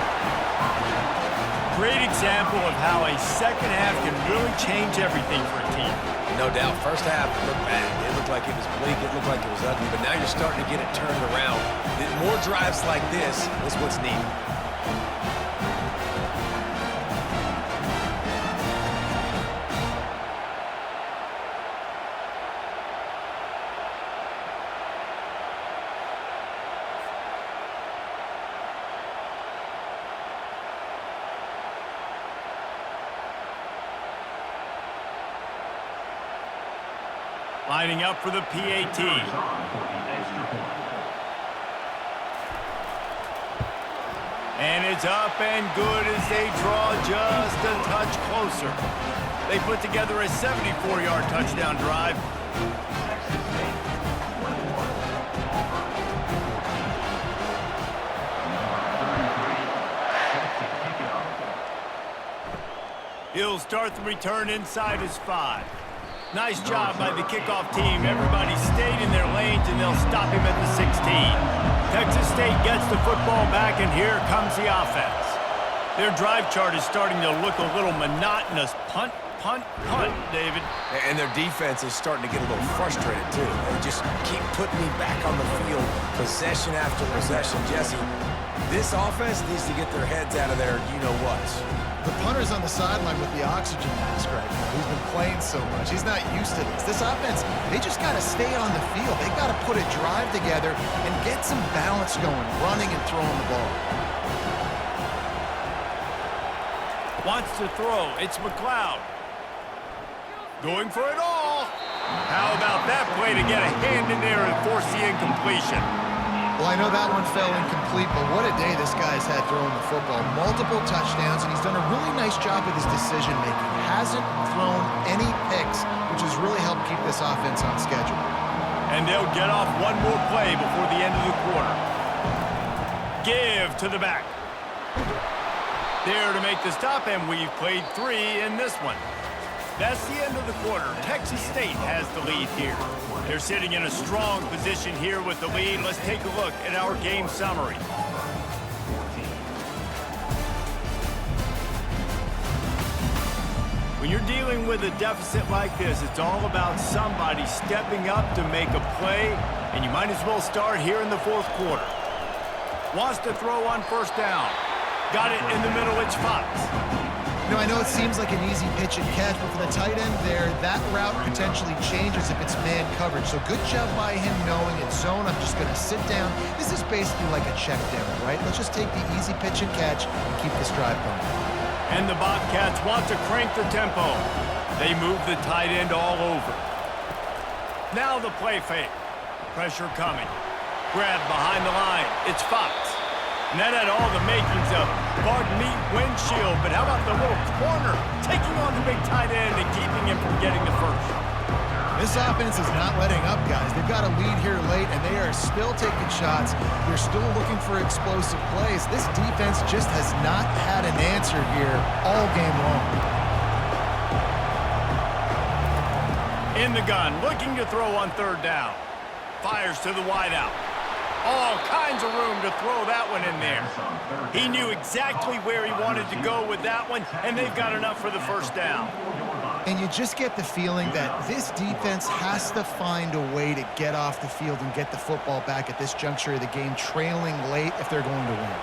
Great example of how a second half can really change everything for a team. No doubt. First half, it looked bad. It looked like it was bleak. It looked like it was ugly. But now you're starting to get it turned around. More drives like this is what's needed. Lining up for the PAT. And it's up and good as they draw just a touch closer. They put together a 74-yard touchdown drive. He'll start the return inside his 5. Nice job by the kickoff team. Everybody stayed in their lanes, and they'll stop him at the 16. Texas State gets the football back, and here comes the offense. Their drive chart is starting to look a little monotonous. Punt, punt, punt, David. And their defense is starting to get a little frustrated, too. They just keep putting me back on the field, possession after possession. Jesse, this offense needs to get their heads out of their you-know-whats. The punter's on the sideline with the oxygen mask right now. He's been playing so much. He's not used to this. This offense, they just got to stay on the field. They got to put a drive together and get some balance going, running and throwing the ball. Wants to throw. It's McLeod. Going for it all. How about that play to get a hand in there and force the incompletion? Well, I know that one fell incomplete, but what a day this guy's had throwing the football. Multiple touchdowns, and he's done a really nice job with his decision-making. Hasn't thrown any picks, which has really helped keep this offense on schedule. And they'll get off one more play before the end of the quarter. Give to the back. There to make the stop, and we've played 3 in this one. That's the end of the quarter. Texas State has the lead here. They're sitting in a strong position here with the lead. Let's take a look at our game summary. When you're dealing with a deficit like this, it's all about somebody stepping up to make a play, and you might as well start here in the fourth quarter. Wants to throw on first down. Got it in the middle, it's Fox. You know, I know it seems like an easy pitch and catch, but for the tight end there, that route potentially changes if it's man coverage. So good job by him knowing it's zone. I'm just going to sit down. This is basically like a check down, right? Let's just take the easy pitch and catch and keep this drive going. And the Bobcats want to crank the tempo. They move the tight end all over. Now the play fake. Pressure coming. Grab behind the line. It's Fox. And that had all the makings of, pardon me, windshield. But how about the little corner taking on the big tight end and keeping him from getting the first? This offense is not letting up, guys. They've got a lead here late, and they are still taking shots. They're still looking for explosive plays. This defense just has not had an answer here all game long. In the gun, looking to throw on third down. Fires to the wideout. All kinds of room to throw that one in there. He knew exactly where he wanted to go with that one, and they've got enough for the first down. And you just get the feeling that this defense has to find a way to get off the field and get the football back at this juncture of the game, trailing late if they're going to win.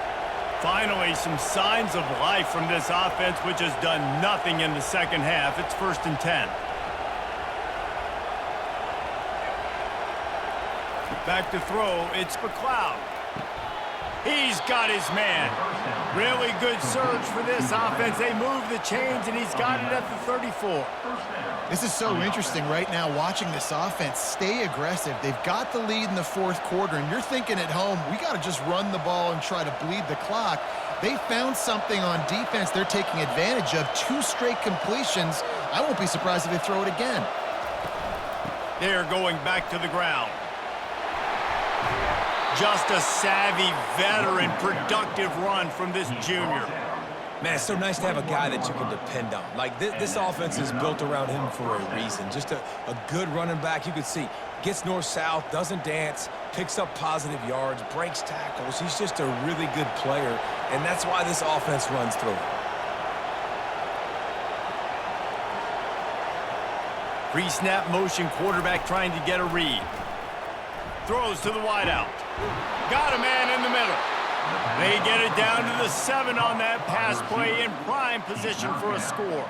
Finally, some signs of life from this offense, which has done nothing in the second half. It's 1st and 10. Back to throw, it's McLeod. He's got his man. Really good surge for this offense. They move the chains, and he's got it at the 34. This is so interesting right now, watching this offense stay aggressive. They've got the lead in the fourth quarter, and you're thinking at home, we got to just run the ball and try to bleed the clock. They found something on defense they're taking advantage of. 2 straight completions. I won't be surprised if they throw it again. They're going back to the ground. Just a savvy, veteran, productive run from this junior. Man, it's so nice to have a guy that you can depend on. Like, this offense is built around him for a reason. Just a good running back. You can see, gets north-south, doesn't dance, picks up positive yards, breaks tackles. He's just a really good player, and that's why this offense runs through him. Pre-snap motion, quarterback trying to get a read. Throws to the wideout. Got a man in the middle. They get it down to the 7 on that pass play, in prime position for a score.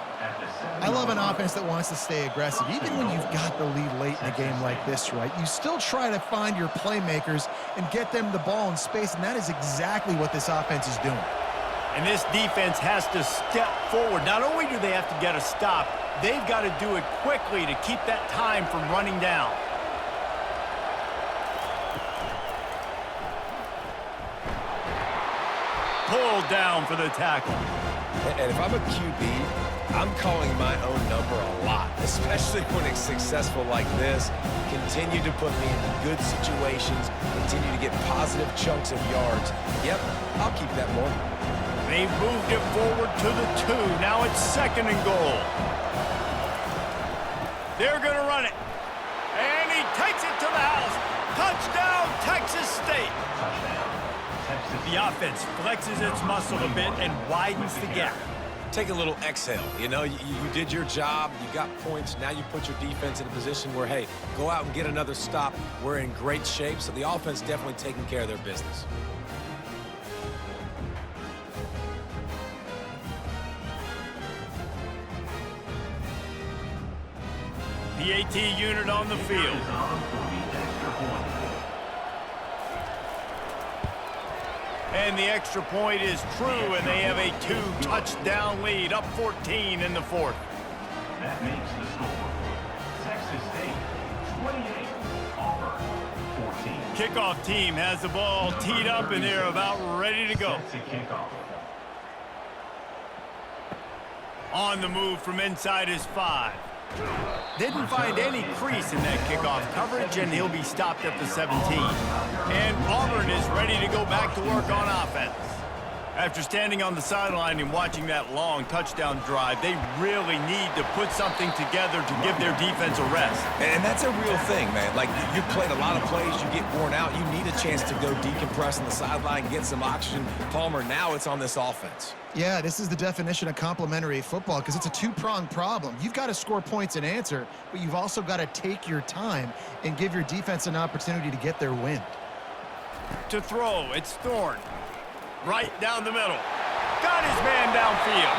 I love an offense that wants to stay aggressive. Even when you've got the lead late in a game like this, right, you still try to find your playmakers and get them the ball in space, and that is exactly what this offense is doing. And this defense has to step forward. Not only do they have to get a stop, they've got to do it quickly to keep that time from running down. Pulled down for the tackle. And if I'm a QB, I'm calling my own number a lot, especially when it's successful like this. Continue to put me in good situations, continue to get positive chunks of yards. Yep, I'll keep that more. They've moved it forward to the 2. Now it's 2nd and goal. They're going to run it. And he takes it to the house. Touchdown, Texas State. The offense flexes its muscle a bit and widens the gap. Take a little exhale. You know, you did your job. You got points. Now you put your defense in a position where, hey, go out and get another stop. We're in great shape, so the offense definitely taking care of their business. The AT unit on the field. And the extra point is true, and they have a 2-touchdown lead, up 14 in the 4th. That makes the score. Texas State, 28. Auburn, 14. Kickoff team has the ball teed up, and they're about ready to go. Set to kick off. On the move from inside his 5. Didn't find any crease in that kickoff coverage, and he'll be stopped at the 17. And Auburn is ready to go back to work on offense. After standing on the sideline and watching that long touchdown drive, they really need to put something together to give their defense a rest. And that's a real thing, man. Like, you played a lot of plays, you get worn out, you need a chance to go decompress on the sideline, get some oxygen. Palmer, now it's on this offense. Yeah, this is the definition of complementary football because it's a 2-pronged problem. You've got to score points and answer, but you've also got to take your time and give your defense an opportunity to get their wind. To throw, it's Thorne. Right down the middle. Got his man downfield.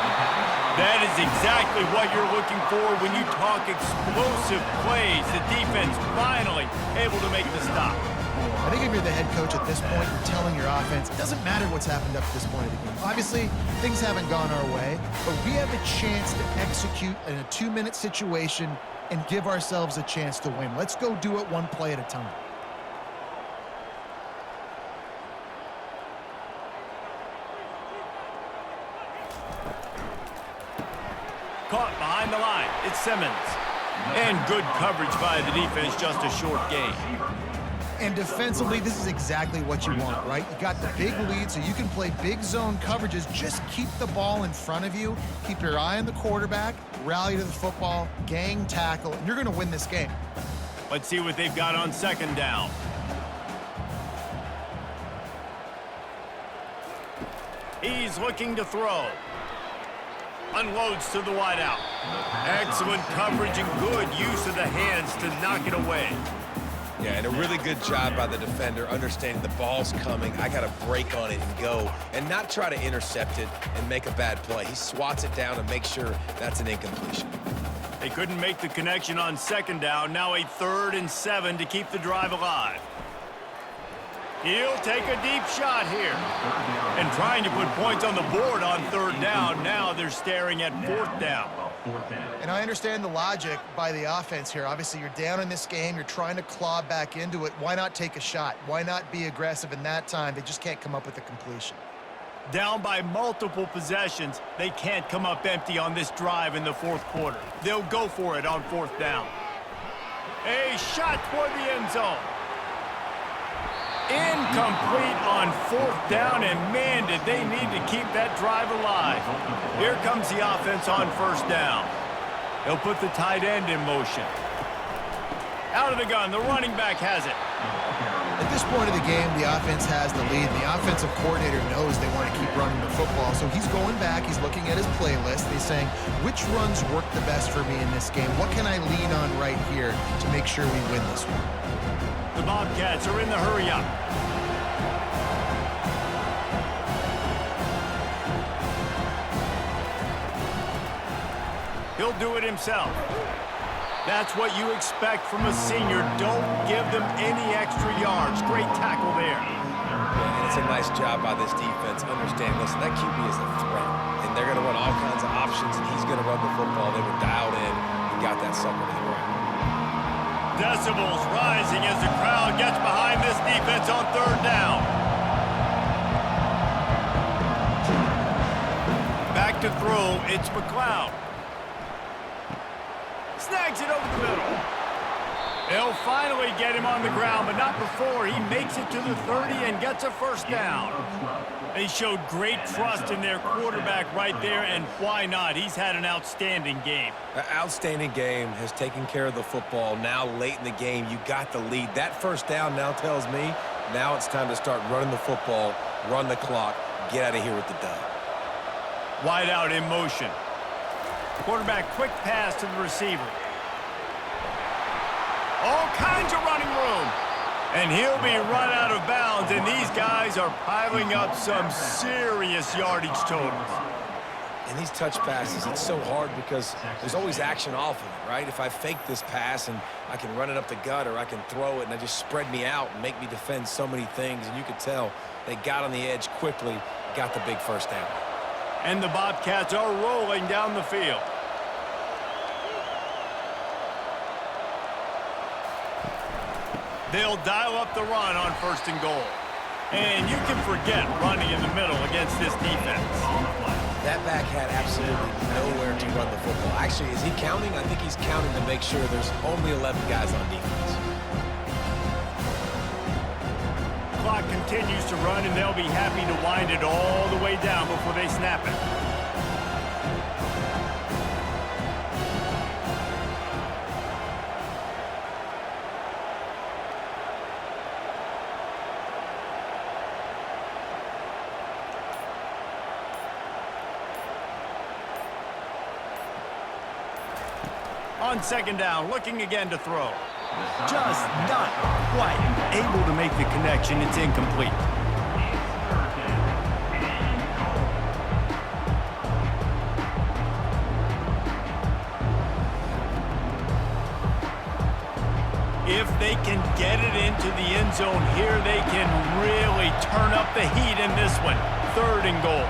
That is exactly what you're looking for when you talk explosive plays. The defense finally able to make the stop. I think if you're the head coach at this point, you're telling your offense, it doesn't matter what's happened up to this point of the game. Obviously, things haven't gone our way, but we have a chance to execute in a 2-minute situation and give ourselves a chance to win. Let's go do it one play at a time. Caught behind the line. It's Simmons. And good coverage by the defense, just a short gain. And defensively, this is exactly what you want, right? You got the big lead, so you can play big zone coverages. Just keep the ball in front of you. Keep your eye on the quarterback, rally to the football, gang tackle, and you're going to win this game. Let's see what they've got on second down. He's looking to throw. Unloads to the wideout. Excellent coverage and good use of the hands to knock it away. Yeah, and a really good job by the defender understanding the ball's coming. I got to break on it and go and not try to intercept it and make a bad play. He swats it down and makes sure that's an incompletion. They couldn't make the connection on second down. Now a 3rd and 7 to keep the drive alive. He'll take a deep shot here. And trying to put points on the board on 3rd down. Now they're staring at 4th down. And I understand the logic by the offense here. Obviously, you're down in this game. You're trying to claw back into it. Why not take a shot? Why not be aggressive in that time? They just can't come up with a completion. Down by multiple possessions, they can't come up empty on this drive in the 4th quarter. They'll go for it on 4th down. A shot toward the end zone. Incomplete on 4th down, and man, did they need to keep that drive alive. Here comes the offense on 1st down. They'll put the tight end in motion. Out of the gun, the running back has it. At this point of the game, the offense has the lead. The offensive coordinator knows they want to keep running the football, so he's going back, he's looking at his playlist, and he's saying, which runs work the best for me in this game? What can I lean on right here to make sure we win this one? The Bobcats are in the hurry-up. He'll do it himself. That's what you expect from a senior. Don't give them any extra yards. Great tackle there. Yeah, and it's a nice job by this defense. Understand, listen, that QB is a threat. And they're going to run all kinds of options, and he's going to run the football. They were dialed in and got that sucker to the ground. Decibels rising as the crowd gets behind this defense on 3rd down. Back to throw, it's McLeod. Snags it over the middle. They'll finally get him on the ground, but not before he makes it to the 30 and gets a 1st down. They showed great trust in their quarterback right there, and why not? He's had an outstanding game. An outstanding game, has taken care of the football. Now late in the game, you got the lead. That 1st down now tells me now it's time to start running the football, run the clock, get out of here with the dub. Wide out in motion. Quarterback quick pass to the receiver. All kinds of running room. And he'll be run out of bounds, and these guys are piling up some serious yardage totals. And these touch passes, it's so hard because there's always action off of it, right? If I fake this pass and I can run it up the gut or I can throw it and I just spread me out and make me defend so many things, and you could tell they got on the edge quickly, got the big 1st down. And the Bobcats are rolling down the field. They'll dial up the run on 1st and goal. And you can forget running in the middle against this defense. That back had absolutely nowhere to run the football. Actually, is he counting? I think he's counting to make sure there's only 11 guys on defense. Clock continues to run, and they'll be happy to wind it all the way down before they snap it. On 2nd down, looking again to throw. Just not quite able to make the connection. It's incomplete. If they can get it into the end zone here, they can really turn up the heat in this one. 3rd and goal.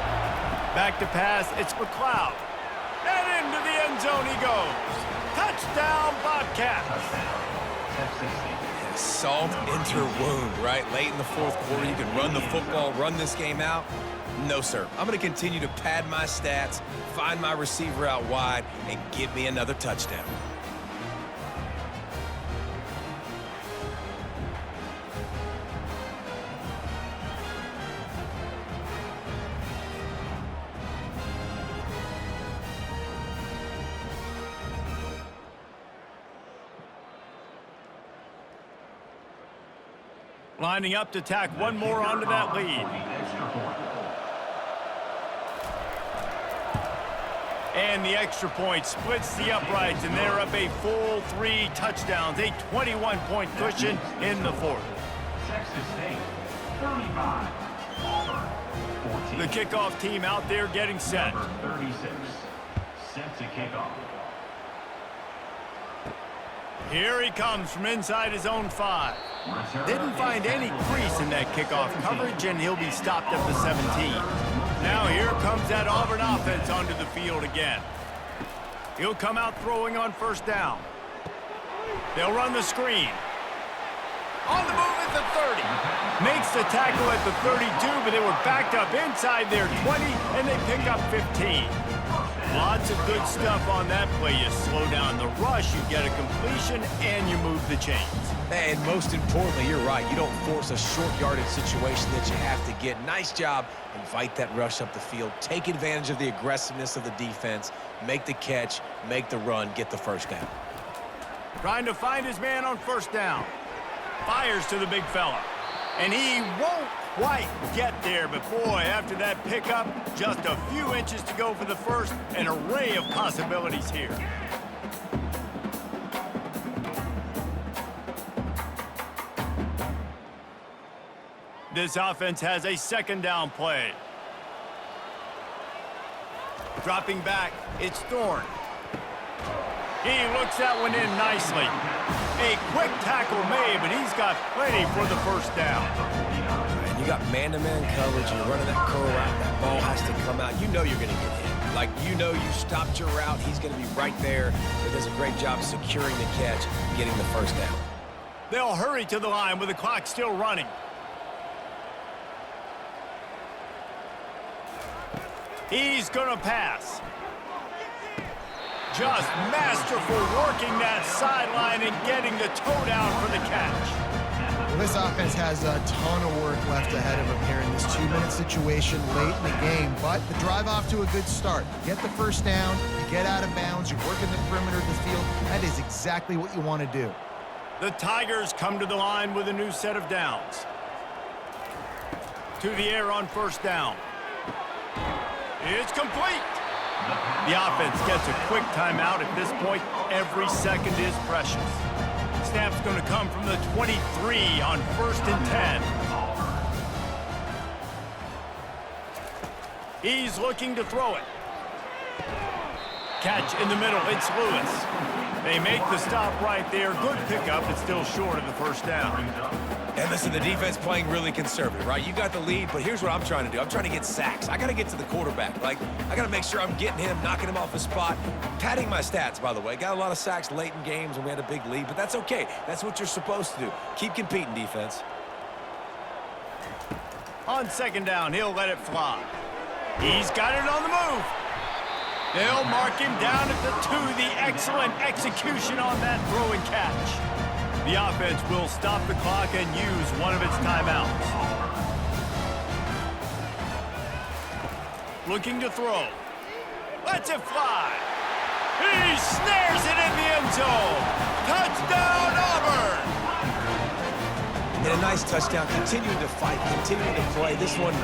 Back to pass, it's McLeod. And into the end zone he goes. Touchdown, Bobcats. Salt into her wound, right? Late in the 4th quarter, you can run the football, run this game out. No, sir. I'm going to continue to pad my stats, find my receiver out wide, and get me another touchdown. Lining up to tack one more onto that lead. And the extra point splits the uprights, and they're up a full 3 touchdowns, a 21-point cushion in the 4th. Texas State, 35. Auburn, 14. The kickoff team out there getting set. Number 36, set to kick off. Here he comes from inside his own 5. Didn't find any crease in that kickoff coverage, and he'll be stopped at the 17. Now here comes that Auburn offense onto the field again. He'll come out throwing on 1st down. They'll run the screen. On the move at the 30. Makes the tackle at the 32, but they were backed up inside their 20, and they pick up 15. Lots of good stuff on that play. You slow down the rush, you get a completion, and you move the chains. And most importantly, you're right. You don't force a short yardage situation that you have to get. Nice job. Invite that rush up the field. Take advantage of the aggressiveness of the defense. Make the catch, make the run, get the 1st down. Trying to find his man on 1st down. Fires to the big fella. And he won't quite get there, but boy, after that pickup, just a few inches to go for the 1st. An array of possibilities here. This offense has a 2nd down play. Dropping back, it's Thorne. He looks that one in nicely. A quick tackle made, but he's got plenty for the 1st down. And you got man-to-man coverage, you're running that curl out, that ball has to come out. You know you're going to get hit. Like, you know you stopped your route, he's going to be right there. He does a great job securing the catch, getting the 1st down. They'll hurry to the line with the clock still running. He's going to pass. Just masterful working that sideline and getting the toe down for the catch. Well, this offense has a ton of work left ahead of them here in this 2-minute situation late in the game, but the drive off to a good start. You get the 1st down, you get out of bounds, you're working the perimeter of the field. That is exactly what you want to do. The Tigers come to the line with a new set of downs. To the air on 1st down. It's complete. The offense gets a quick timeout at this point. Every second is precious. Snap's going to come from the 23 on 1st and 10. He's looking to throw it. Catch in the middle. It's Lewis. They make the stop right there. Good pickup, but still short of the 1st down. And listen, the defense playing really conservative, right? You got the lead, but here's what I'm trying to do. I'm trying to get sacks. I got to get to the quarterback. Like, I got to make sure I'm getting him, knocking him off his spot. Padding my stats, by the way. Got a lot of sacks late in games when we had a big lead, but that's okay. That's what you're supposed to do. Keep competing, defense. On 2nd down, he'll let it fly. He's got it on the move. They'll mark him down at the 2. The excellent execution on that throw and catch. The offense will stop the clock and use one of its timeouts. Looking to throw. Lets it fly. He snares it in the end zone. Touchdown, Auburn! And a nice touchdown, continuing to fight, continuing to play. This one,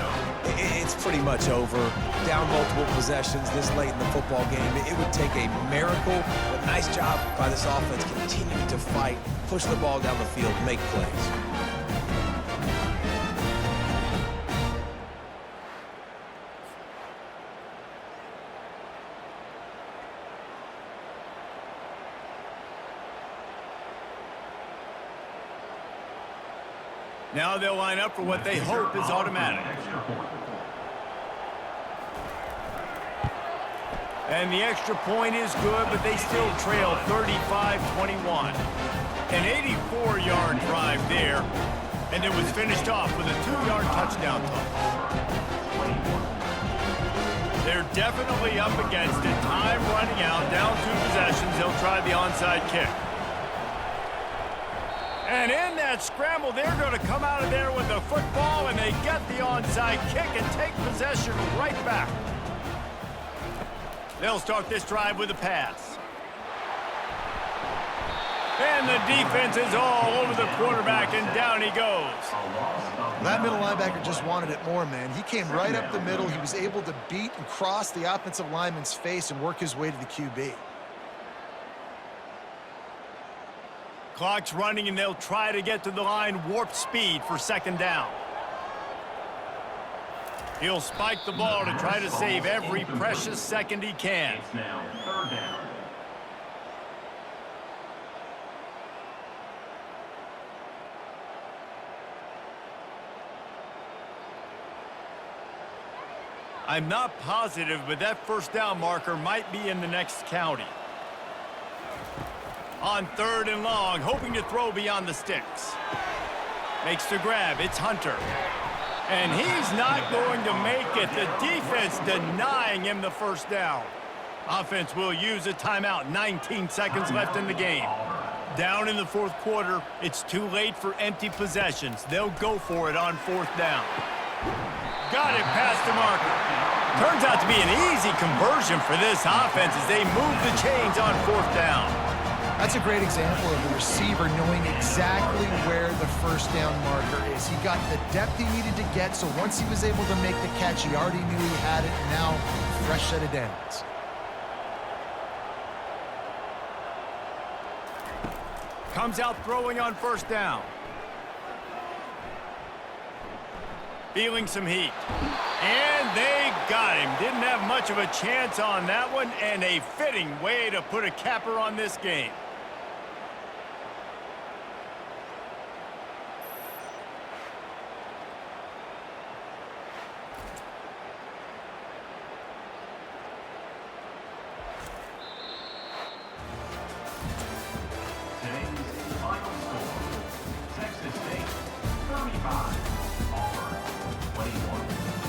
it's pretty much over. Down multiple possessions this late in the football game. It would take a miracle, but nice job by this offense continuing to fight, push the ball down the field, make plays. Now they'll line up for what they hope is automatic. And the extra point is good, but they still trail 35-21. An 84-yard drive there, and it was finished off with a 2-yard touchdown toss. They're definitely up against it. Time running out, down 2 possessions. They'll try the onside kick. And in that scramble, they're going to come out of there with the football, and they get the onside kick and take possession right back. They'll start this drive with a pass. And the defense is all over the quarterback, and down he goes. That middle linebacker just wanted it more, man. He came right up the middle. He was able to beat and cross the offensive lineman's face and work his way to the QB. Clock's running, and they'll try to get to the line warp speed for 2nd down. He'll spike the ball to try to save every precious second he can. It's now 3rd down. I'm not positive, but that 1st down marker might be in the next county. On 3rd and long, hoping to throw beyond the sticks. Makes the grab. It's Hunter. And he's not going to make it. The defense denying him the 1st down. Offense will use a timeout. 19 seconds left in the game. Down in the 4th quarter, it's too late for empty possessions. They'll go for it on 4th down. Got it past the marker. Turns out to be an easy conversion for this offense as they move the chains on 4th down. That's a great example of the receiver knowing exactly where the 1st down marker is. He got the depth he needed to get, so once he was able to make the catch, he already knew he had it. Now, fresh set of downs. Comes out throwing on 1st down. Feeling some heat. And they got him. Didn't have much of a chance on that one, and a fitting way to put a capper on this game. Today's final score, Texas State 35, Auburn 21.